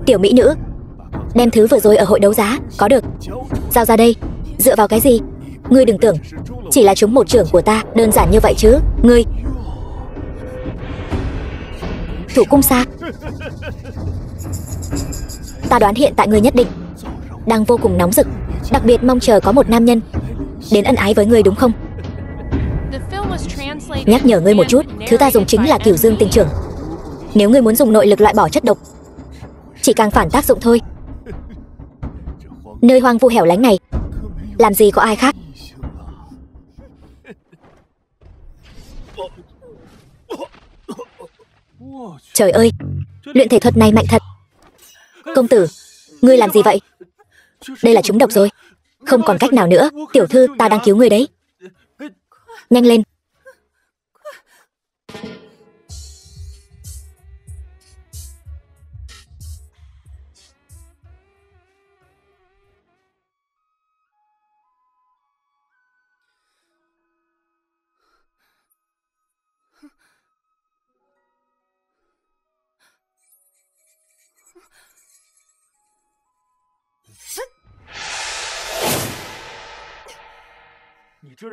Tiểu mỹ nữ, đem thứ vừa rồi ở hội đấu giá, có được. Giao ra đây. Dựa vào cái gì? Ngươi đừng tưởng chỉ là trúng một chưởng của ta đơn giản như vậy chứ. Ngươi thủ cung xa. Ta đoán hiện tại ngươi nhất định đang vô cùng nóng rực, đặc biệt mong chờ có một nam nhân đến ân ái với ngươi đúng không? Nhắc nhở ngươi một chút, thứ ta dùng chính là Cửu Dương Tinh Chưởng. Nếu ngươi muốn dùng nội lực loại bỏ chất độc, chỉ càng phản tác dụng thôi. Nơi hoang vu hẻo lánh này làm gì có ai khác. Trời ơi, luyện thể thuật này mạnh thật. Công tử, ngươi làm gì vậy? Đây là trúng độc rồi. Không còn cách nào nữa, tiểu thư, ta đang cứu ngươi đấy. Nhanh lên.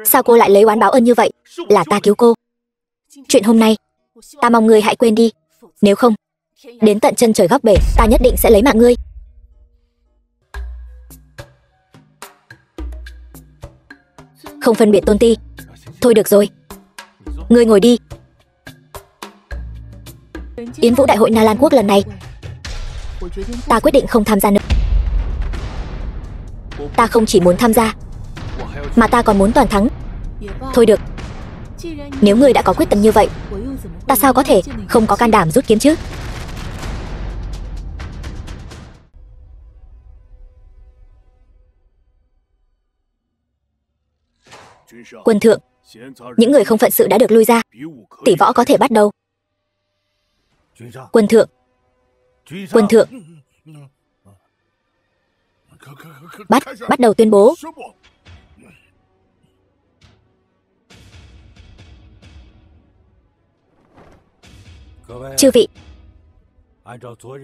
Sao cô lại lấy oán báo ơn như vậy? Là ta cứu cô. Chuyện hôm nay ta mong ngươi hãy quên đi. Nếu không, đến tận chân trời góc bể, ta nhất định sẽ lấy mạng ngươi. Không phân biệt tôn ti. Thôi được rồi, ngươi ngồi đi. Yến Vũ Đại hội Na Lan Quốc lần này, ta quyết định không tham gia nữa. Ta không chỉ muốn tham gia, mà ta còn muốn toàn thắng. Thôi được, nếu ngươi đã có quyết tâm như vậy, ta sao có thể không có can đảm rút kiếm chứ? Quân thượng, những người không phận sự đã được lui ra, tỷ võ có thể bắt đầu. Quân thượng, quân thượng, bắt đầu tuyên bố. Chư vị,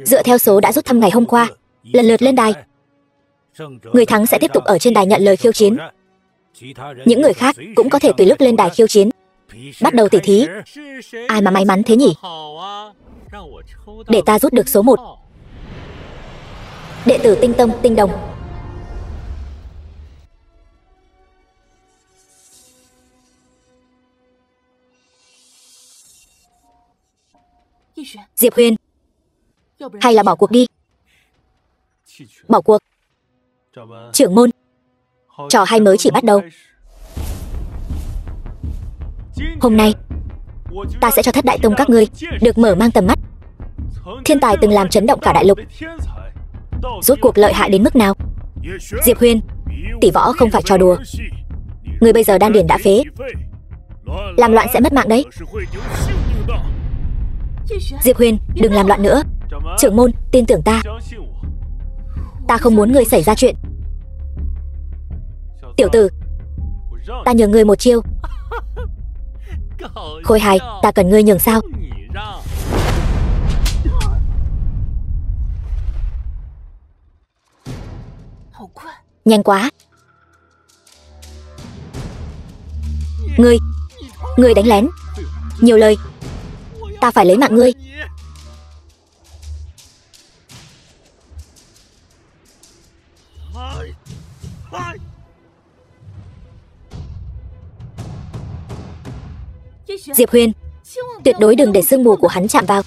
dựa theo số đã rút thăm ngày hôm qua, lần lượt lên đài. Người thắng sẽ tiếp tục ở trên đài nhận lời khiêu chiến. Những người khác cũng có thể tùy lúc lên đài khiêu chiến. Bắt đầu tỉ thí. Ai mà may mắn thế nhỉ? Để ta rút được số 1. Đệ tử Tinh Tông Tinh Đồng. Diệp Huyền, hay là bỏ cuộc đi? Bỏ cuộc. Trưởng môn, trò hay mới chỉ bắt đầu. Hôm nay ta sẽ cho Thất Đại Tông các ngươi được mở mang tầm mắt. Thiên tài từng làm chấn động cả đại lục, rốt cuộc lợi hại đến mức nào? Diệp Huyền, tỷ võ không phải trò đùa. Ngươi bây giờ đan điền đã phế, làm loạn sẽ mất mạng đấy. Diệp Huyền, đừng làm loạn nữa. Trưởng môn, tin tưởng ta. Ta không muốn ngươi xảy ra chuyện. Tiểu tử, ta nhường ngươi một chiêu. Khôi hài, ta cần ngươi nhường sao? Nhanh quá. Ngươi đánh lén. Nhiều lời, ta phải lấy mạng ngươi. Diệp Huyền, tuyệt đối đừng để sương mù của hắn chạm vào.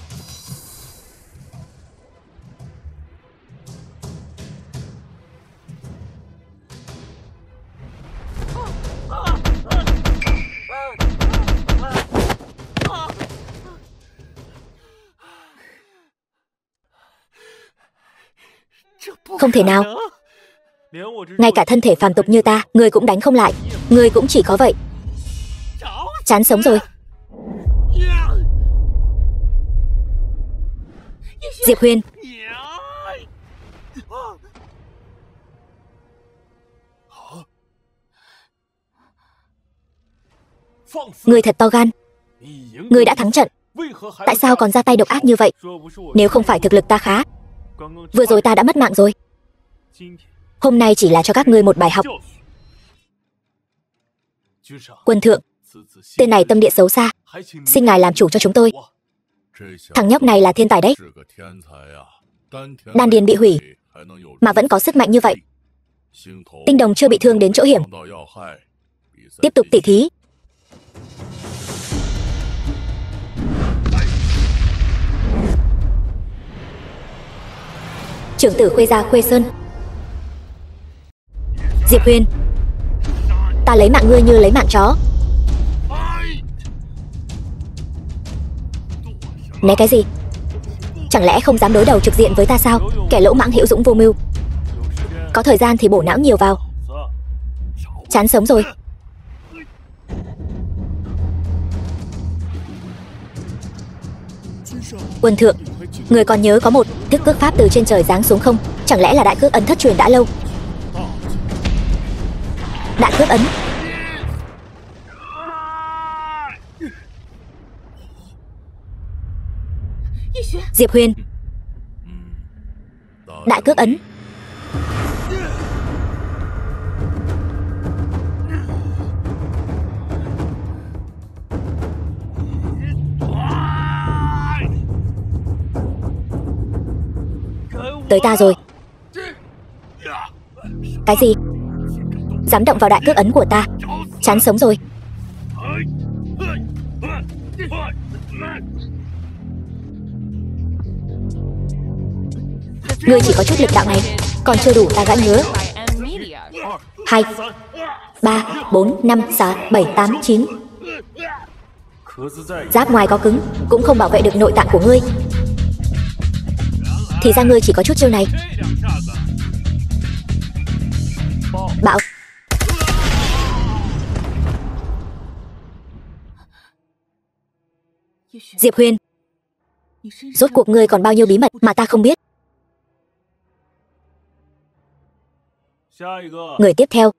Không thể nào. Ngay cả thân thể phàm tục như ta, ngươi cũng đánh không lại. Ngươi cũng chỉ có vậy. Chán sống rồi. Diệp Huyền, ngươi thật to gan. Ngươi đã thắng trận, tại sao còn ra tay độc ác như vậy? Nếu không phải thực lực ta khá, Vừa rồi ta đã mất mạng rồi. Hôm nay chỉ là cho các ngươi một bài học. Quân thượng, tên này tâm địa xấu xa, xin ngài làm chủ cho chúng tôi. Thằng nhóc này là thiên tài đấy. Đan điền bị hủy mà vẫn có sức mạnh như vậy. Tinh đồng chưa bị thương đến chỗ hiểm. Tiếp tục tỉ thí. Trưởng tử Khuê gia Khuê Sơn. Diệp Huyền, ta lấy mạng ngươi như lấy mạng chó. Né cái gì? Chẳng lẽ không dám đối đầu trực diện với ta sao? Kẻ lỗ mãng hữu dũng vô mưu. Có thời gian thì bổ não nhiều vào. Chán sống rồi. Quân thượng, người còn nhớ có một thức cước pháp từ trên trời giáng xuống không? Chẳng lẽ là đại cước ấn thất truyền đã lâu? Đại cước ấn. Diệp Huyền. Đại cước ấn. Tới ta rồi. Cái gì? Dám động vào đại cước ấn của ta? Chán sống rồi. Ngươi chỉ có chút lực đạo này, còn chưa đủ ta gãy ngứa. 2, 3, 4, 5, 6, 7, 8, 9. Giáp ngoài có cứng, cũng không bảo vệ được nội tạng của ngươi. Thì ra ngươi chỉ có chút chiêu này. Bạo. Diệp Huyền, rốt cuộc ngươi còn bao nhiêu bí mật mà ta không biết. Người tiếp theo.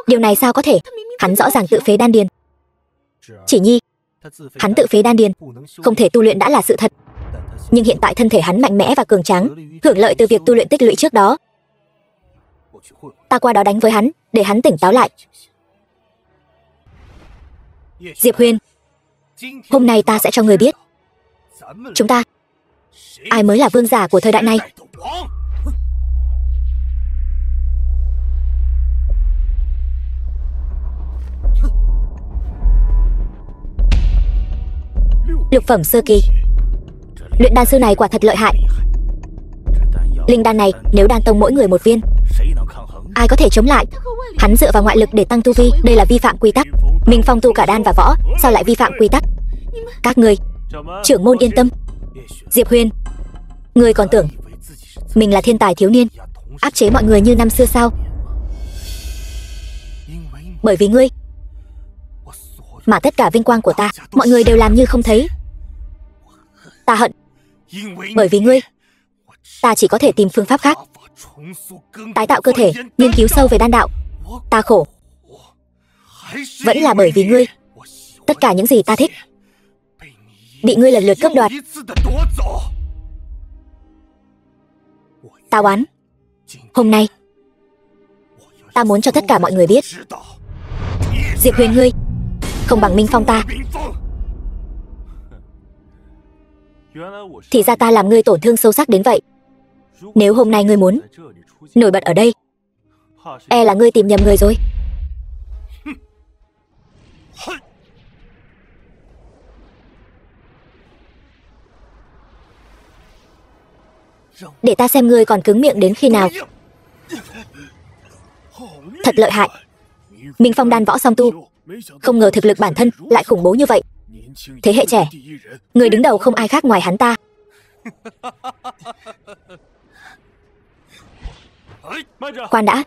Điều này sao có thể? Hắn rõ ràng tự phế đan điền. Chỉ nhi, hắn tự phế đan điền, không thể tu luyện đã là sự thật. Nhưng hiện tại thân thể hắn mạnh mẽ và cường tráng, hưởng lợi từ việc tu luyện tích lũy trước đó. Ta qua đó đánh với hắn, để hắn tỉnh táo lại. Diệp Huyền, hôm nay ta sẽ cho người biết, chúng ta, ai mới là vương giả của thời đại này. Lục phẩm sơ kỳ. Luyện đan sư này quả thật lợi hại. Linh đan này nếu đan tông mỗi người một viên, ai có thể chống lại? Hắn dựa vào ngoại lực để tăng tu vi, đây là vi phạm quy tắc. Mình phong tu cả đan và võ, sao lại vi phạm quy tắc? Các ngươi, trưởng môn yên tâm. Diệp Huyền, ngươi còn tưởng mình là thiên tài thiếu niên, áp chế mọi người như năm xưa sao? Bởi vì ngươi mà tất cả vinh quang của ta, mọi người đều làm như không thấy. Ta hận. Bởi vì ngươi, ta chỉ có thể tìm phương pháp khác, tái tạo cơ thể, nghiên cứu sâu về đan đạo. Ta khổ, vẫn là bởi vì ngươi. Tất cả những gì ta thích bị ngươi lần lượt cướp đoạt. Ta oán. Hôm nay ta muốn cho tất cả mọi người biết, Diệp Huyền ngươi không bằng Minh Phong ta. Thì ra ta làm ngươi tổn thương sâu sắc đến vậy. Nếu hôm nay ngươi muốn nổi bật ở đây, e là ngươi tìm nhầm người rồi. Để ta xem ngươi còn cứng miệng đến khi nào. Thật lợi hại. Minh Phong đan võ song tu, không ngờ thực lực bản thân lại khủng bố như vậy. Thế hệ trẻ, người đứng đầu không ai khác ngoài hắn ta. Khoan đã.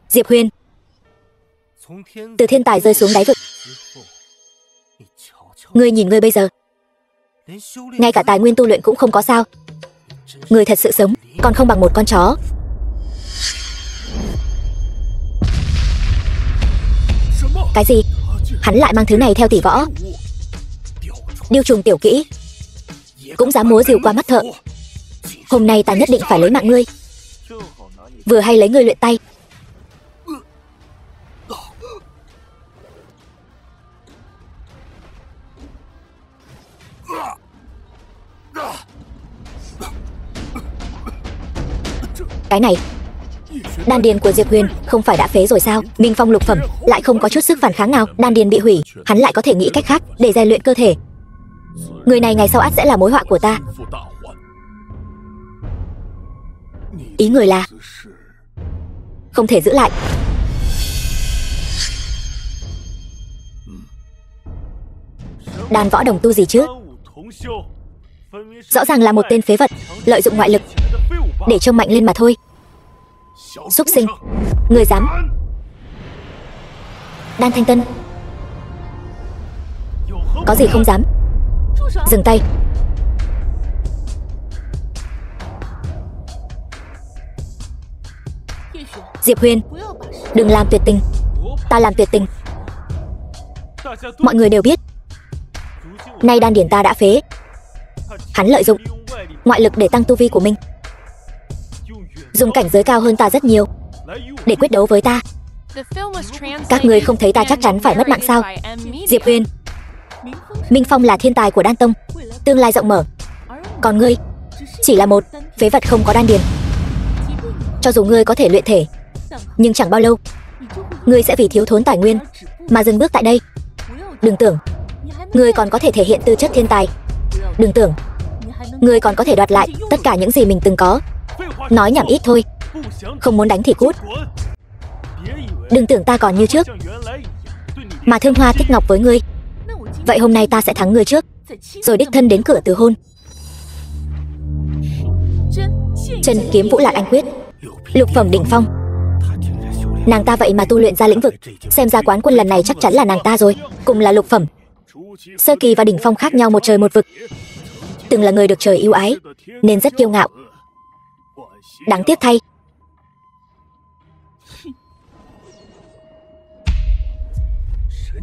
Diệp Huyền, từ thiên tài rơi xuống đáy vực. Ngươi nhìn ngươi bây giờ, ngay cả tài nguyên tu luyện cũng không có sao. Ngươi thật sự sống còn không bằng một con chó. Cái gì? Hắn lại mang thứ này theo tỷ võ. Điêu trùng tiểu kỹ, cũng dám múa rìu qua mắt thợ. Hôm nay ta nhất định phải lấy mạng ngươi. Vừa hay lấy ngươi luyện tay. Cái này, đan điền của Diệp Huyền không phải đã phế rồi sao? Minh phong lục phẩm lại không có chút sức phản kháng nào. Đan điền bị hủy, hắn lại có thể nghĩ cách khác để rèn luyện cơ thể. Người này ngày sau ắt sẽ là mối họa của ta. Ý người là không thể giữ lại. Đan võ đồng tu gì chứ? Rõ ràng là một tên phế vật, lợi dụng ngoại lực để trông mạnh lên mà thôi. Súc sinh, người dám? Đan Thanh Tân, có gì không dám? Dừng tay. Diệp Huyền, đừng làm tuyệt tình. Ta làm tuyệt tình. Mọi người đều biết, nay đan điển ta đã phế. Hắn lợi dụng ngoại lực để tăng tu vi của mình, dùng cảnh giới cao hơn ta rất nhiều để quyết đấu với ta. Các người không thấy ta chắc chắn phải mất mạng sao? Diệp Huyền, Minh Phong là thiên tài của Đan Tông, tương lai rộng mở. Còn ngươi chỉ là một phế vật không có đan điền. Cho dù ngươi có thể luyện thể, nhưng chẳng bao lâu ngươi sẽ vì thiếu thốn tài nguyên mà dừng bước tại đây. Đừng tưởng ngươi còn có thể thể hiện tư chất thiên tài. Đừng tưởng ngươi còn có thể đoạt lại tất cả những gì mình từng có. Nói nhảm ít thôi. Không muốn đánh thì cút. Đừng tưởng ta còn như trước mà thương hoa tích ngọc với ngươi. Vậy hôm nay ta sẽ thắng ngươi trước, rồi đích thân đến cửa từ hôn. Chân kiếm Vũ Lạc Anh Quyết, lục phẩm đỉnh phong. Nàng ta vậy mà tu luyện ra lĩnh vực. Xem ra quán quân lần này chắc chắn là nàng ta rồi. Cùng là lục phẩm, sơ kỳ và đỉnh phong khác nhau một trời một vực. Từng là người được trời ưu ái nên rất kiêu ngạo. Đáng tiếc thay,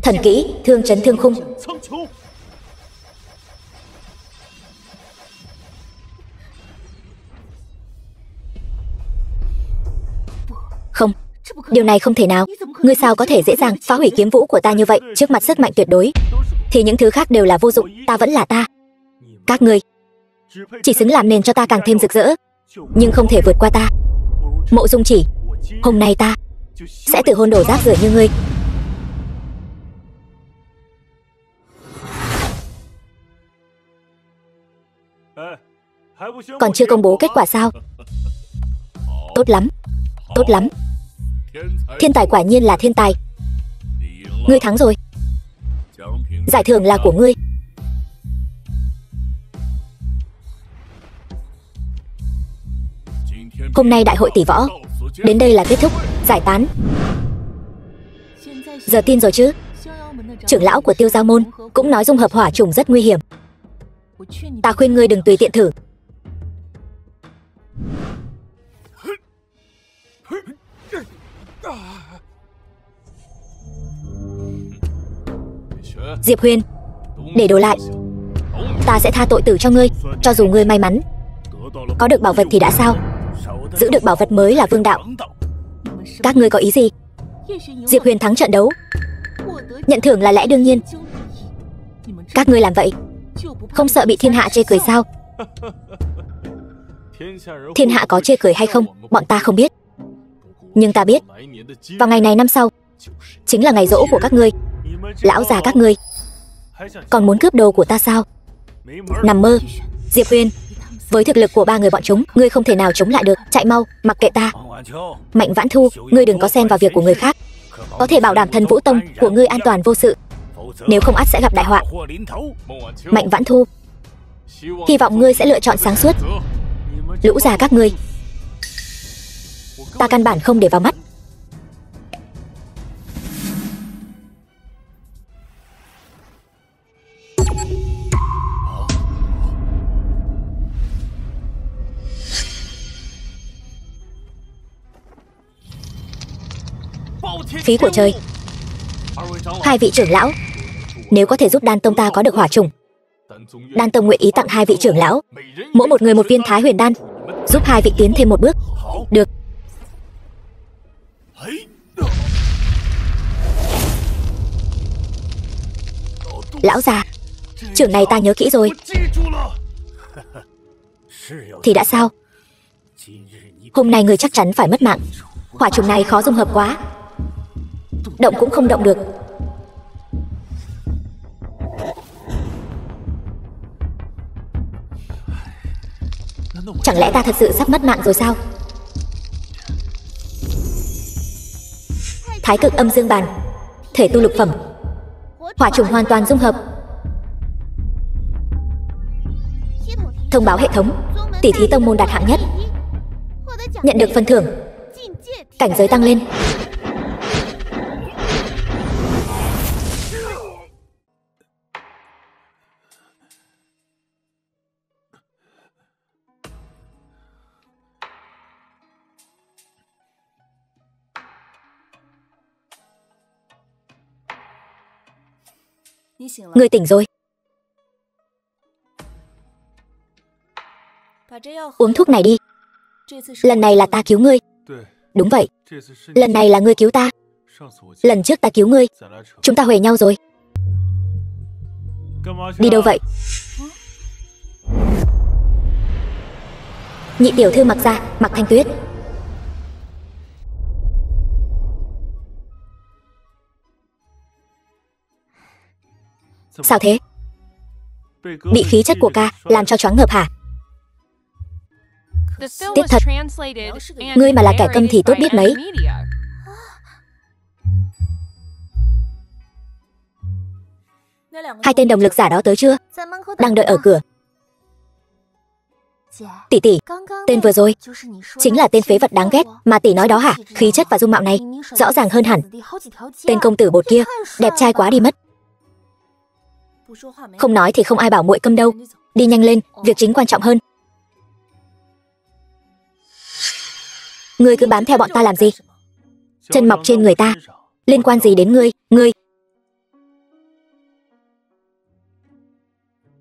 thần kỹ thương chấn thương khung. Không, điều này không thể nào. Ngươi sao có thể dễ dàng phá hủy kiếm vũ của ta như vậy? Trước mặt sức mạnh tuyệt đối thì những thứ khác đều là vô dụng. Ta vẫn là ta. Các ngươi chỉ xứng làm nền cho ta càng thêm rực rỡ, nhưng không thể vượt qua ta. Mộ Dung Chỉ, hôm nay ta sẽ tự hôn đổ rác rưởi như ngươi. Còn chưa công bố kết quả sao? Tốt lắm, tốt lắm. Thiên tài quả nhiên là thiên tài. Ngươi thắng rồi. Giải thưởng là của ngươi. Hôm nay đại hội tỷ võ đến đây là kết thúc, giải tán. Giờ tin rồi chứ? Trưởng lão của Tiêu Giao Môn cũng nói dung hợp hỏa trùng rất nguy hiểm. Ta khuyên ngươi đừng tùy tiện thử. Diệp Huyền, để đồ lại. Ta sẽ tha tội tử cho ngươi. Cho dù ngươi may mắn có được bảo vật thì đã sao? Giữ được bảo vật mới là vương đạo. Các ngươi có ý gì? Diệp Huyền thắng trận đấu, nhận thưởng là lẽ đương nhiên. Các ngươi làm vậy không sợ bị thiên hạ chê cười sao? Thiên hạ có chê cười hay không, bọn ta không biết. Nhưng ta biết, vào ngày này năm sau chính là ngày giỗ của các ngươi. Lão già các ngươi còn muốn cướp đồ của ta sao? Nằm mơ. Diệp Huyền, với thực lực của ba người bọn chúng, ngươi không thể nào chống lại được. Chạy mau, mặc kệ ta. Mạnh Vãn Thu, ngươi đừng có xen vào việc của người khác. Có thể bảo đảm Thần Vũ Tông của ngươi an toàn vô sự, nếu không ắt sẽ gặp đại họa. Mạnh Vãn Thu, hy vọng ngươi sẽ lựa chọn sáng suốt. Lũ già các ngươi, ta căn bản không để vào mắt. Phí của trời. Hai vị trưởng lão, nếu có thể giúp Đan Tông ta có được hỏa trùng, Đan Tông nguyện ý tặng hai vị trưởng lão mỗi một người một viên Thái Huyền đan, giúp hai vị tiến thêm một bước. Được. Lão già, trưởng này ta nhớ kỹ rồi. Thì đã sao? Hôm nay người chắc chắn phải mất mạng. Hỏa trùng này khó dung hợp quá, động cũng không động được. Chẳng lẽ ta thật sự sắp mất mạng rồi sao? Thái cực âm dương bàn, thể tu lục phẩm, hỏa trùng hoàn toàn dung hợp. Thông báo hệ thống, tỷ thí tông môn đạt hạng nhất, nhận được phần thưởng, cảnh giới tăng lên. Ngươi tỉnh rồi. Uống thuốc này đi. Lần này là ta cứu ngươi. Đúng vậy, lần này là ngươi cứu ta. Lần trước ta cứu ngươi, chúng ta huề nhau rồi. Đi đâu vậy? Nhị tiểu thư Mặc gia, Mặc Thanh Tuyết. Sao thế? Bị khí chất của ca làm cho choáng ngợp hả? Tiếc thật, ngươi mà là kẻ câm thì tốt biết mấy. Hai tên đồng lực giả đó tới chưa? Đang đợi ở cửa. Tỷ tỷ, tên vừa rồi chính là tên phế vật đáng ghét mà tỷ nói đó hả? Khí chất và dung mạo này rõ ràng hơn hẳn tên công tử bột kia, đẹp trai quá đi mất. Không nói thì không ai bảo muội câm đâu. Đi nhanh lên, việc chính quan trọng hơn. Ngươi cứ bám theo bọn ta làm gì? Chân mọc trên người ta, liên quan gì đến ngươi?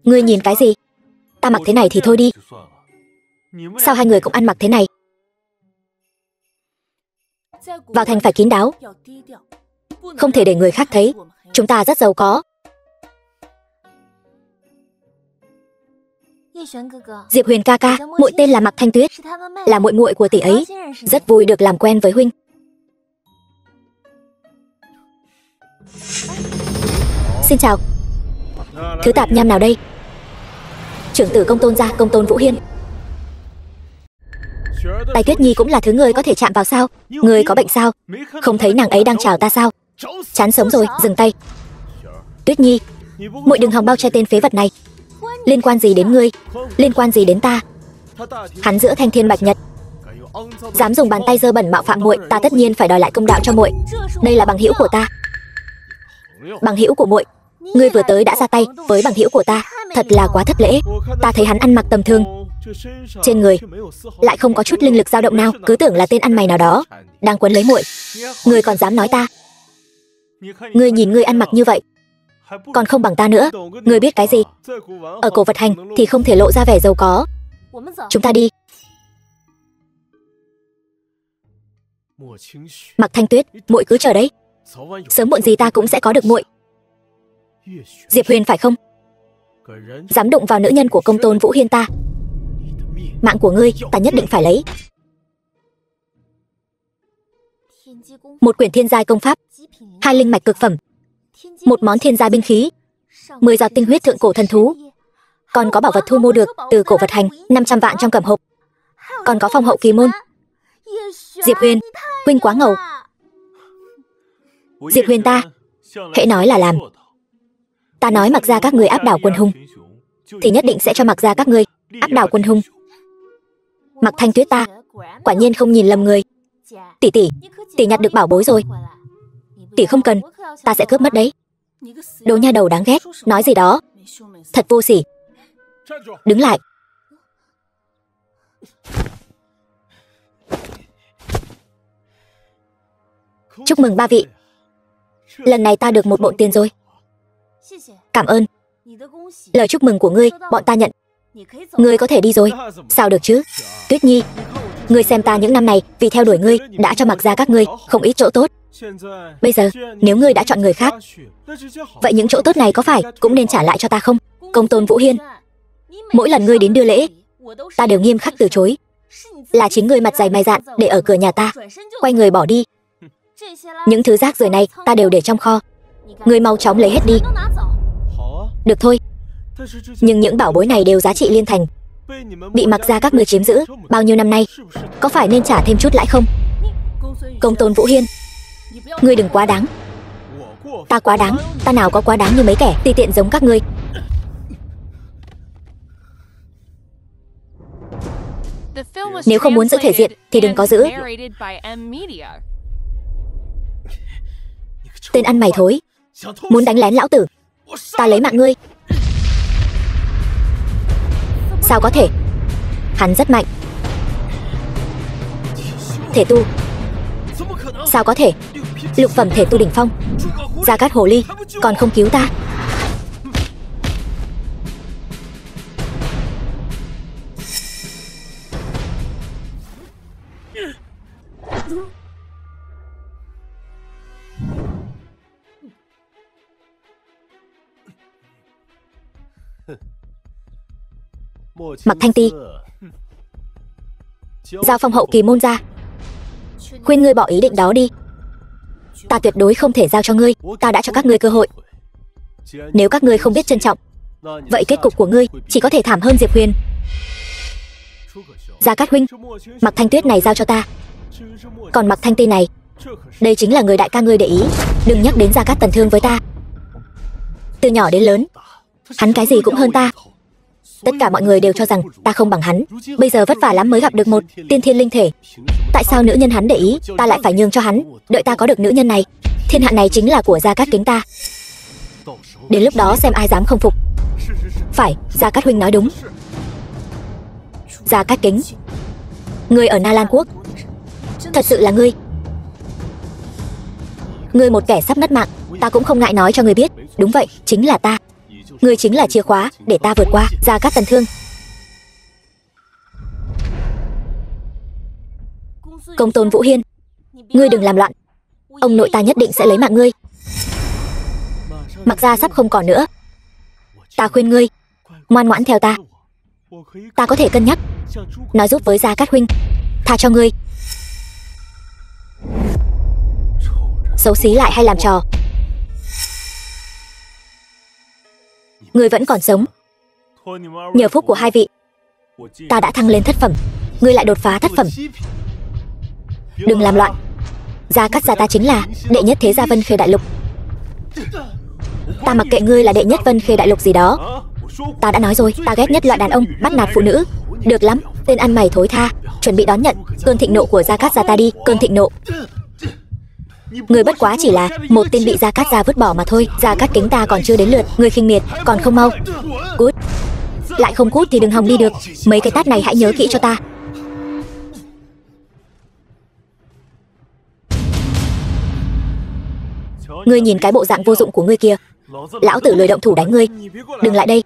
Ngươi nhìn cái gì? Ta mặc thế này thì thôi đi. Sao hai người cũng ăn mặc thế này? Vào thành phải kín đáo, không thể để người khác thấy. Chúng ta rất giàu có. Diệp Huyền ca ca, muội tên là Mặc Thanh Tuyết, là muội muội của tỷ ấy. Rất vui được làm quen với huynh. Xin chào. Thứ tạp nham nào đây? Trưởng tử Công Tôn gia, Công Tôn Vũ Hiên. Tài Tuyết Nhi cũng là thứ người có thể chạm vào sao? Người có bệnh sao? Không thấy nàng ấy đang chào ta sao? Chán sống rồi, dừng tay. Tuyết Nhi, muội đừng hòng bao che tên phế vật này. Liên quan gì đến ngươi? Liên quan gì đến ta? Hắn giữa thanh thiên bạch nhật, dám dùng bàn tay dơ bẩn mạo phạm muội, ta tất nhiên phải đòi lại công đạo cho muội. Đây là bằng hữu của ta. Bằng hữu của muội? Ngươi vừa tới đã ra tay với bằng hữu của ta, thật là quá thất lễ. Ta thấy hắn ăn mặc tầm thường, trên người lại không có chút linh lực dao động nào, cứ tưởng là tên ăn mày nào đó đang quấn lấy muội. Ngươi còn dám nói ta? Ngươi nhìn ngươi ăn mặc như vậy, còn không bằng ta nữa. Ngươi biết cái gì? Ở cổ vật hành thì không thể lộ ra vẻ giàu có. Chúng ta đi. Mặc Thanh Tuyết, muội cứ chờ đấy. Sớm muộn gì ta cũng sẽ có được muội. Diệp Huyền phải không? Dám đụng vào nữ nhân của Công Tôn Vũ Hiên ta, mạng của ngươi ta nhất định phải lấy. Một quyển thiên giai công pháp, 2 linh mạch cực phẩm, 1 món thiên giai binh khí, 10 giọt tinh huyết thượng cổ thần thú, còn có bảo vật thu mua được từ cổ vật hành 500 vạn trong cẩm hộp, còn có phong hậu kỳ môn. Diệp Huyền, huynh quá ngầu. Diệp Huyền ta, hễ nói là làm. Ta nói Mặc gia các người áp đảo quân hùng, thì nhất định sẽ cho Mặc gia các ngươi áp đảo quân hùng. Mặc Thanh Tuyết ta, quả nhiên không nhìn lầm người. Tỷ tỷ, tỷ nhặt được bảo bối rồi. Tỷ không cần, ta sẽ cướp mất đấy. Đồ nha đầu đáng ghét, nói gì đó, thật vô sỉ. Đứng lại. Chúc mừng ba vị. lần này ta được một bộ tiền rồi. Cảm ơn. Lời chúc mừng của ngươi, bọn ta nhận. Ngươi có thể đi rồi. Sao được chứ? Tuyết Nhi, ngươi xem ta những năm này vì theo đuổi ngươi đã cho mặc ra các ngươi không ít chỗ tốt. Bây giờ, nếu ngươi đã chọn người khác, vậy những chỗ tốt này có phải cũng nên trả lại cho ta không? Công tôn Vũ Hiên, mỗi lần ngươi đến đưa lễ, ta đều nghiêm khắc từ chối. Là chính ngươi mặt dày mày dạn để ở cửa nhà ta, quay người bỏ đi. Những thứ rác rưởi này ta đều để trong kho. Ngươi mau chóng lấy hết đi. Được thôi. Nhưng những bảo bối này đều giá trị liên thành, bị mặc ra các ngươi chiếm giữ bao nhiêu năm nay, có phải nên trả thêm chút lãi không? Công tôn Vũ Hiên, ngươi đừng quá đáng. Ta quá đáng? Ta nào có quá đáng như mấy kẻ ti tiện giống các ngươi. Nếu không muốn giữ thể diện thì đừng có giữ. Tên ăn mày thối, muốn đánh lén lão tử, ta lấy mạng ngươi. Sao có thể? Hắn rất mạnh. Thể tu. Sao có thể? Lục phẩm thể tu đỉnh phong. Gia Cát Hồ Ly còn không cứu ta. Mặc Thanh Ti, Giao Phong hậu kỳ môn ra, khuyên ngươi bỏ ý định đó đi. Ta tuyệt đối không thể giao cho ngươi. Ta đã cho các ngươi cơ hội. Nếu các ngươi không biết trân trọng, vậy kết cục của ngươi chỉ có thể thảm hơn Diệp Huyền. Gia Cát huynh, Mặc Thanh Tuyết này giao cho ta. Còn Mặc Thanh Ti này, đây chính là người đại ca ngươi để ý. Đừng nhắc đến Gia Cát Tần Thương với ta. Từ nhỏ đến lớn, hắn cái gì cũng hơn ta. Tất cả mọi người đều cho rằng ta không bằng hắn. Bây giờ vất vả lắm mới gặp được một tiên thiên linh thể. Tại sao nữ nhân hắn để ý, ta lại phải nhường cho hắn? Đợi ta có được nữ nhân này, thiên hạ này chính là của Gia Cát Kính ta. Đến lúc đó xem ai dám không phục. Phải, Gia Cát huynh nói đúng. Gia Cát Kính, ngươi ở Na Lan Quốc, thật sự là ngươi. Ngươi một kẻ sắp mất mạng, ta cũng không ngại nói cho ngươi biết. Đúng vậy, chính là ta. Ngươi chính là chìa khóa để ta vượt qua. Gia Cát Tần Thương. Công tôn Vũ Hiên, ngươi đừng làm loạn. Ông nội ta nhất định sẽ lấy mạng ngươi. Mặc ra sắp không còn nữa. Ta khuyên ngươi ngoan ngoãn theo ta. Ta có thể cân nhắc nói giúp với Gia Cát huynh tha cho ngươi. Xấu xí lại hay làm trò. Ngươi vẫn còn sống. Nhờ phúc của hai vị, ta đã thăng lên thất phẩm, ngươi lại đột phá thất phẩm. Đừng làm loạn. Gia Cát gia ta chính là đệ nhất thế gia Vân Khê Đại Lục. Ta mặc kệ ngươi là đệ nhất Vân Khê Đại Lục gì đó. Ta đã nói rồi, ta ghét nhất loại đàn ông bắt nạt phụ nữ. Được lắm, tên ăn mày thối tha, chuẩn bị đón nhận cơn thịnh nộ của Gia Cát gia ta đi. Cơn thịnh nộ. Ngươi bất quá chỉ là một tên bị Gia Cát gia vứt bỏ mà thôi. Gia Cát Kính ta còn chưa đến lượt, ngươi khinh miệt, còn không mau cút. Lại không cút thì đừng hòng đi được. Mấy cái tát này hãy nhớ kỹ cho ta. Ngươi nhìn cái bộ dạng vô dụng của ngươi kia. Lão tử lười động thủ đánh ngươi. Đừng lại đây.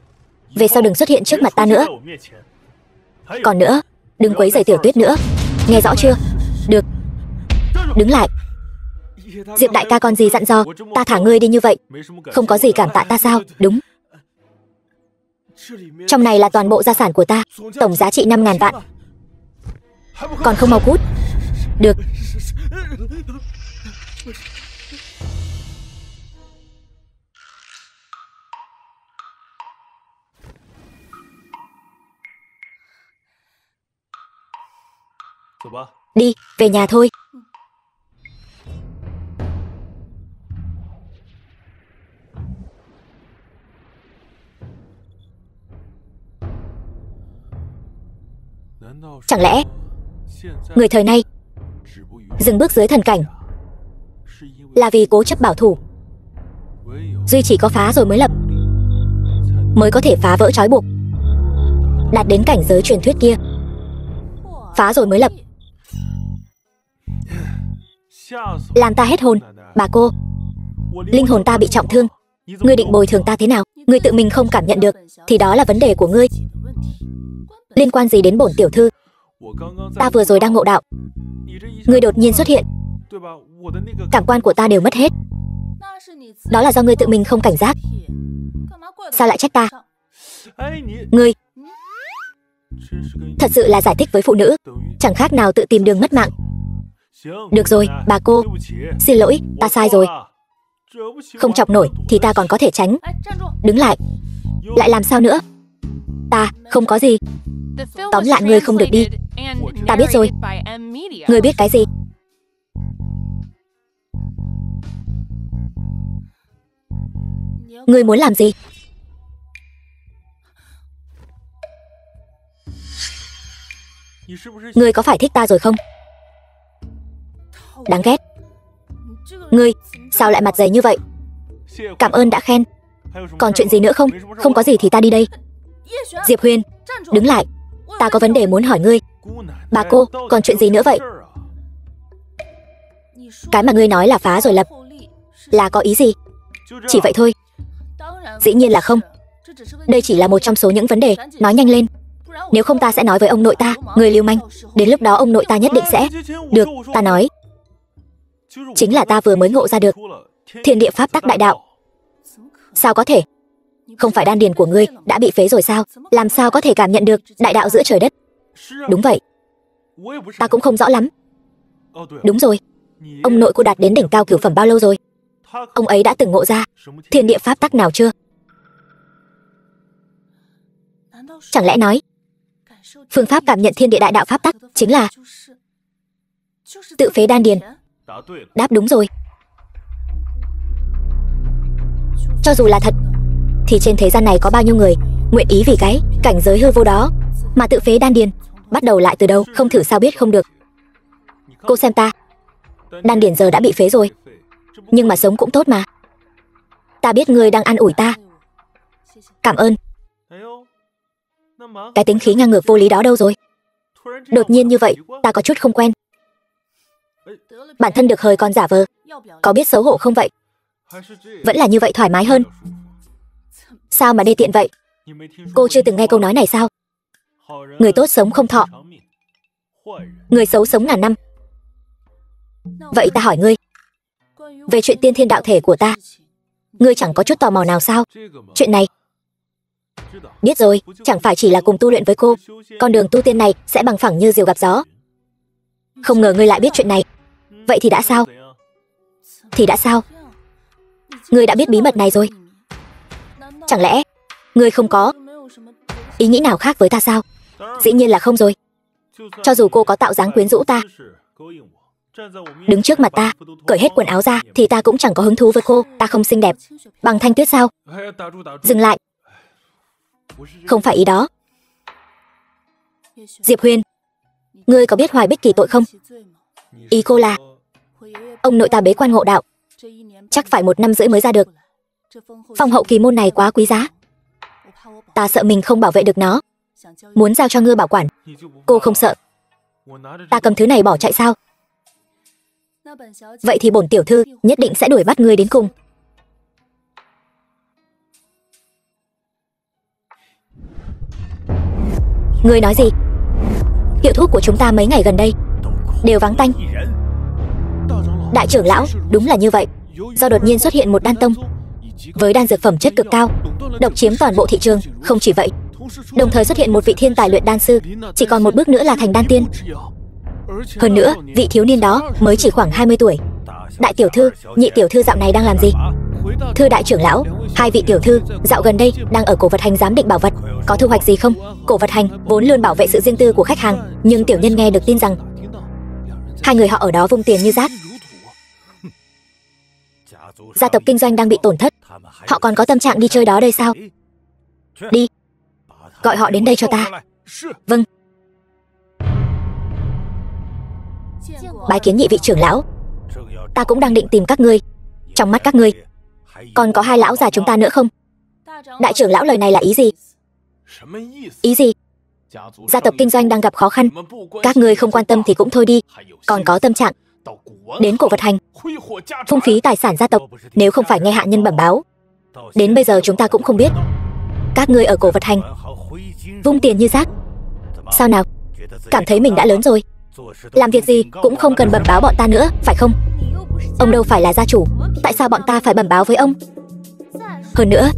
Về sau đừng xuất hiện trước mặt ta nữa. Còn nữa, đừng quấy rầy Tiểu Tuyết nữa. Nghe rõ chưa? Được. Đứng lại. Diệp đại ca còn gì dặn dò, ta thả ngươi đi như vậy, không có gì cảm tạ ta sao? Đúng. Trong này là toàn bộ gia sản của ta, tổng giá trị 5.000 vạn. Còn không mau cút. Được. Đi, về nhà thôi. Chẳng lẽ người thời nay dừng bước dưới thần cảnh là vì cố chấp bảo thủ, duy chỉ có phá rồi mới lập, mới có thể phá vỡ trói buộc, đạt đến cảnh giới truyền thuyết kia. Phá rồi mới lập. Làm ta hết hồn. Bà cô, Linh hồn ta bị trọng thương, ngươi định bồi thường ta thế nào? Ngươi tự mình không cảm nhận được thì đó là vấn đề của ngươi. Liên quan gì đến bổn tiểu thư? Ta vừa rồi đang ngộ đạo, ngươi đột nhiên xuất hiện, cảm quan của ta đều mất hết. Đó là do ngươi tự mình không cảnh giác. Sao lại trách ta? Ngươi thật sự là giải thích với phụ nữ, chẳng khác nào tự tìm đường mất mạng. Được rồi, bà cô, xin lỗi, ta sai rồi. Không chọc nổi thì ta còn có thể tránh. Đứng lại. Lại làm sao nữa? Ta không có gì. Tóm lại ngươi không được đi. Ta biết rồi. Ngươi biết cái gì? Ngươi muốn làm gì? Ngươi có phải thích ta rồi không? Đáng ghét. Ngươi, sao lại mặt dày như vậy? Cảm ơn đã khen. Còn chuyện gì nữa không? Không có gì thì ta đi đây. Diệp Huyền, đứng lại. Ta có vấn đề muốn hỏi ngươi. Bà cô, còn chuyện gì nữa vậy? Cái mà ngươi nói là phá rồi lập, là có ý gì? Chỉ vậy thôi. Dĩ nhiên là không. Đây chỉ là một trong số những vấn đề. Nói nhanh lên. Nếu không ta sẽ nói với ông nội ta, người lưu manh. Đến lúc đó ông nội ta nhất định sẽ... Được, ta nói. Chính là ta vừa mới ngộ ra được thiên địa pháp tắc đại đạo. Sao có thể? Không phải đan điền của ngươi đã bị phế rồi sao? Làm sao có thể cảm nhận được đại đạo giữa trời đất? Đúng vậy. Ta cũng không rõ lắm. Đúng rồi. Ông nội cô đạt đến đỉnh cao cửu phẩm bao lâu rồi? Ông ấy đã từng ngộ ra thiên địa pháp tắc nào chưa? Chẳng lẽ nói phương pháp cảm nhận thiên địa đại đạo pháp tắc chính là tự phế đan điền? Đáp đúng rồi. Cho dù là thật thì trên thế gian này có bao nhiêu người nguyện ý vì cái cảnh giới hư vô đó mà tự phế đan điền? Bắt đầu lại từ đâu? Không thử sao biết không được. Cô xem ta, đan điền giờ đã bị phế rồi, nhưng mà sống cũng tốt mà. Ta biết ngươi đang an ủi ta. Cảm ơn. Cái tính khí ngang ngược vô lý đó đâu rồi? Đột nhiên như vậy, ta có chút không quen. Bản thân được hời còn giả vờ, có biết xấu hổ không vậy? Vẫn là như vậy thoải mái hơn. Sao mà đê tiện vậy? Cô chưa từng nghe câu nói này sao? Người tốt sống không thọ, người xấu sống ngàn năm. Vậy ta hỏi ngươi, về chuyện tiên thiên đạo thể của ta, ngươi chẳng có chút tò mò nào sao? Chuyện này biết rồi, chẳng phải chỉ là cùng tu luyện với cô. Con đường tu tiên này sẽ bằng phẳng như diều gặp gió. Không ngờ ngươi lại biết chuyện này. Vậy thì đã sao? Thì đã sao? Ngươi đã biết bí mật này rồi. Chẳng lẽ ngươi không có ý nghĩ nào khác với ta sao? Dĩ nhiên là không rồi. Cho dù cô có tạo dáng quyến rũ ta, đứng trước mặt ta, cởi hết quần áo ra, thì ta cũng chẳng có hứng thú với cô. Ta không xinh đẹp bằng Thanh Tuyết sao? Dừng lại. Không phải ý đó. Diệp Huyền, ngươi có biết Hoài Bích Kỳ tội không? Ý cô là ông nội ta bế quan ngộ đạo, chắc phải 1 năm rưỡi mới ra được. Phong hậu kỳ môn này quá quý giá, ta sợ mình không bảo vệ được nó, muốn giao cho ngươi bảo quản. Cô không sợ ta cầm thứ này bỏ chạy sao? Vậy thì bổn tiểu thư nhất định sẽ đuổi bắt ngươi đến cùng. Ngươi nói gì? Hiệu thuốc của chúng ta mấy ngày gần đây đều vắng tanh. Đại trưởng lão, đúng là như vậy. Do đột nhiên xuất hiện một đan tông với đan dược phẩm chất cực cao, độc chiếm toàn bộ thị trường. Không chỉ vậy, đồng thời xuất hiện một vị thiên tài luyện đan sư, chỉ còn một bước nữa là thành đan tiên. Hơn nữa, vị thiếu niên đó mới chỉ khoảng 20 tuổi. Đại tiểu thư, nhị tiểu thư dạo này đang làm gì? Thưa đại trưởng lão, 2 vị tiểu thư dạo gần đây đang ở cổ vật hành giám định bảo vật. Có thu hoạch gì không? Cổ vật hành vốn luôn bảo vệ sự riêng tư của khách hàng, nhưng tiểu nhân nghe được tin rằng 2 người họ ở đó vung tiền như rác. Gia tộc kinh doanh đang bị tổn thất, họ còn có tâm trạng đi chơi đó đây sao? Đi, gọi họ đến đây cho ta. Vâng. Bái kiến nhị vị trưởng lão. Ta cũng đang định tìm các ngươi. Trong mắt các ngươi còn có 2 lão già chúng ta nữa không? Đại trưởng lão lời này là ý gì? Ý gì? Gia tộc kinh doanh đang gặp khó khăn, các ngươi không quan tâm thì cũng thôi đi, còn có tâm trạng đến cổ vật hành, phung phí tài sản gia tộc. Nếu không phải nghe hạ nhân bẩm báo, đến bây giờ chúng ta cũng không biết các ngươi ở cổ vật hành vung tiền như rác. Sao nào, cảm thấy mình đã lớn rồi, làm việc gì cũng không cần bẩm báo bọn ta nữa, phải không? Ông đâu phải là gia chủ, tại sao bọn ta phải bẩm báo với ông? Hơn nữa,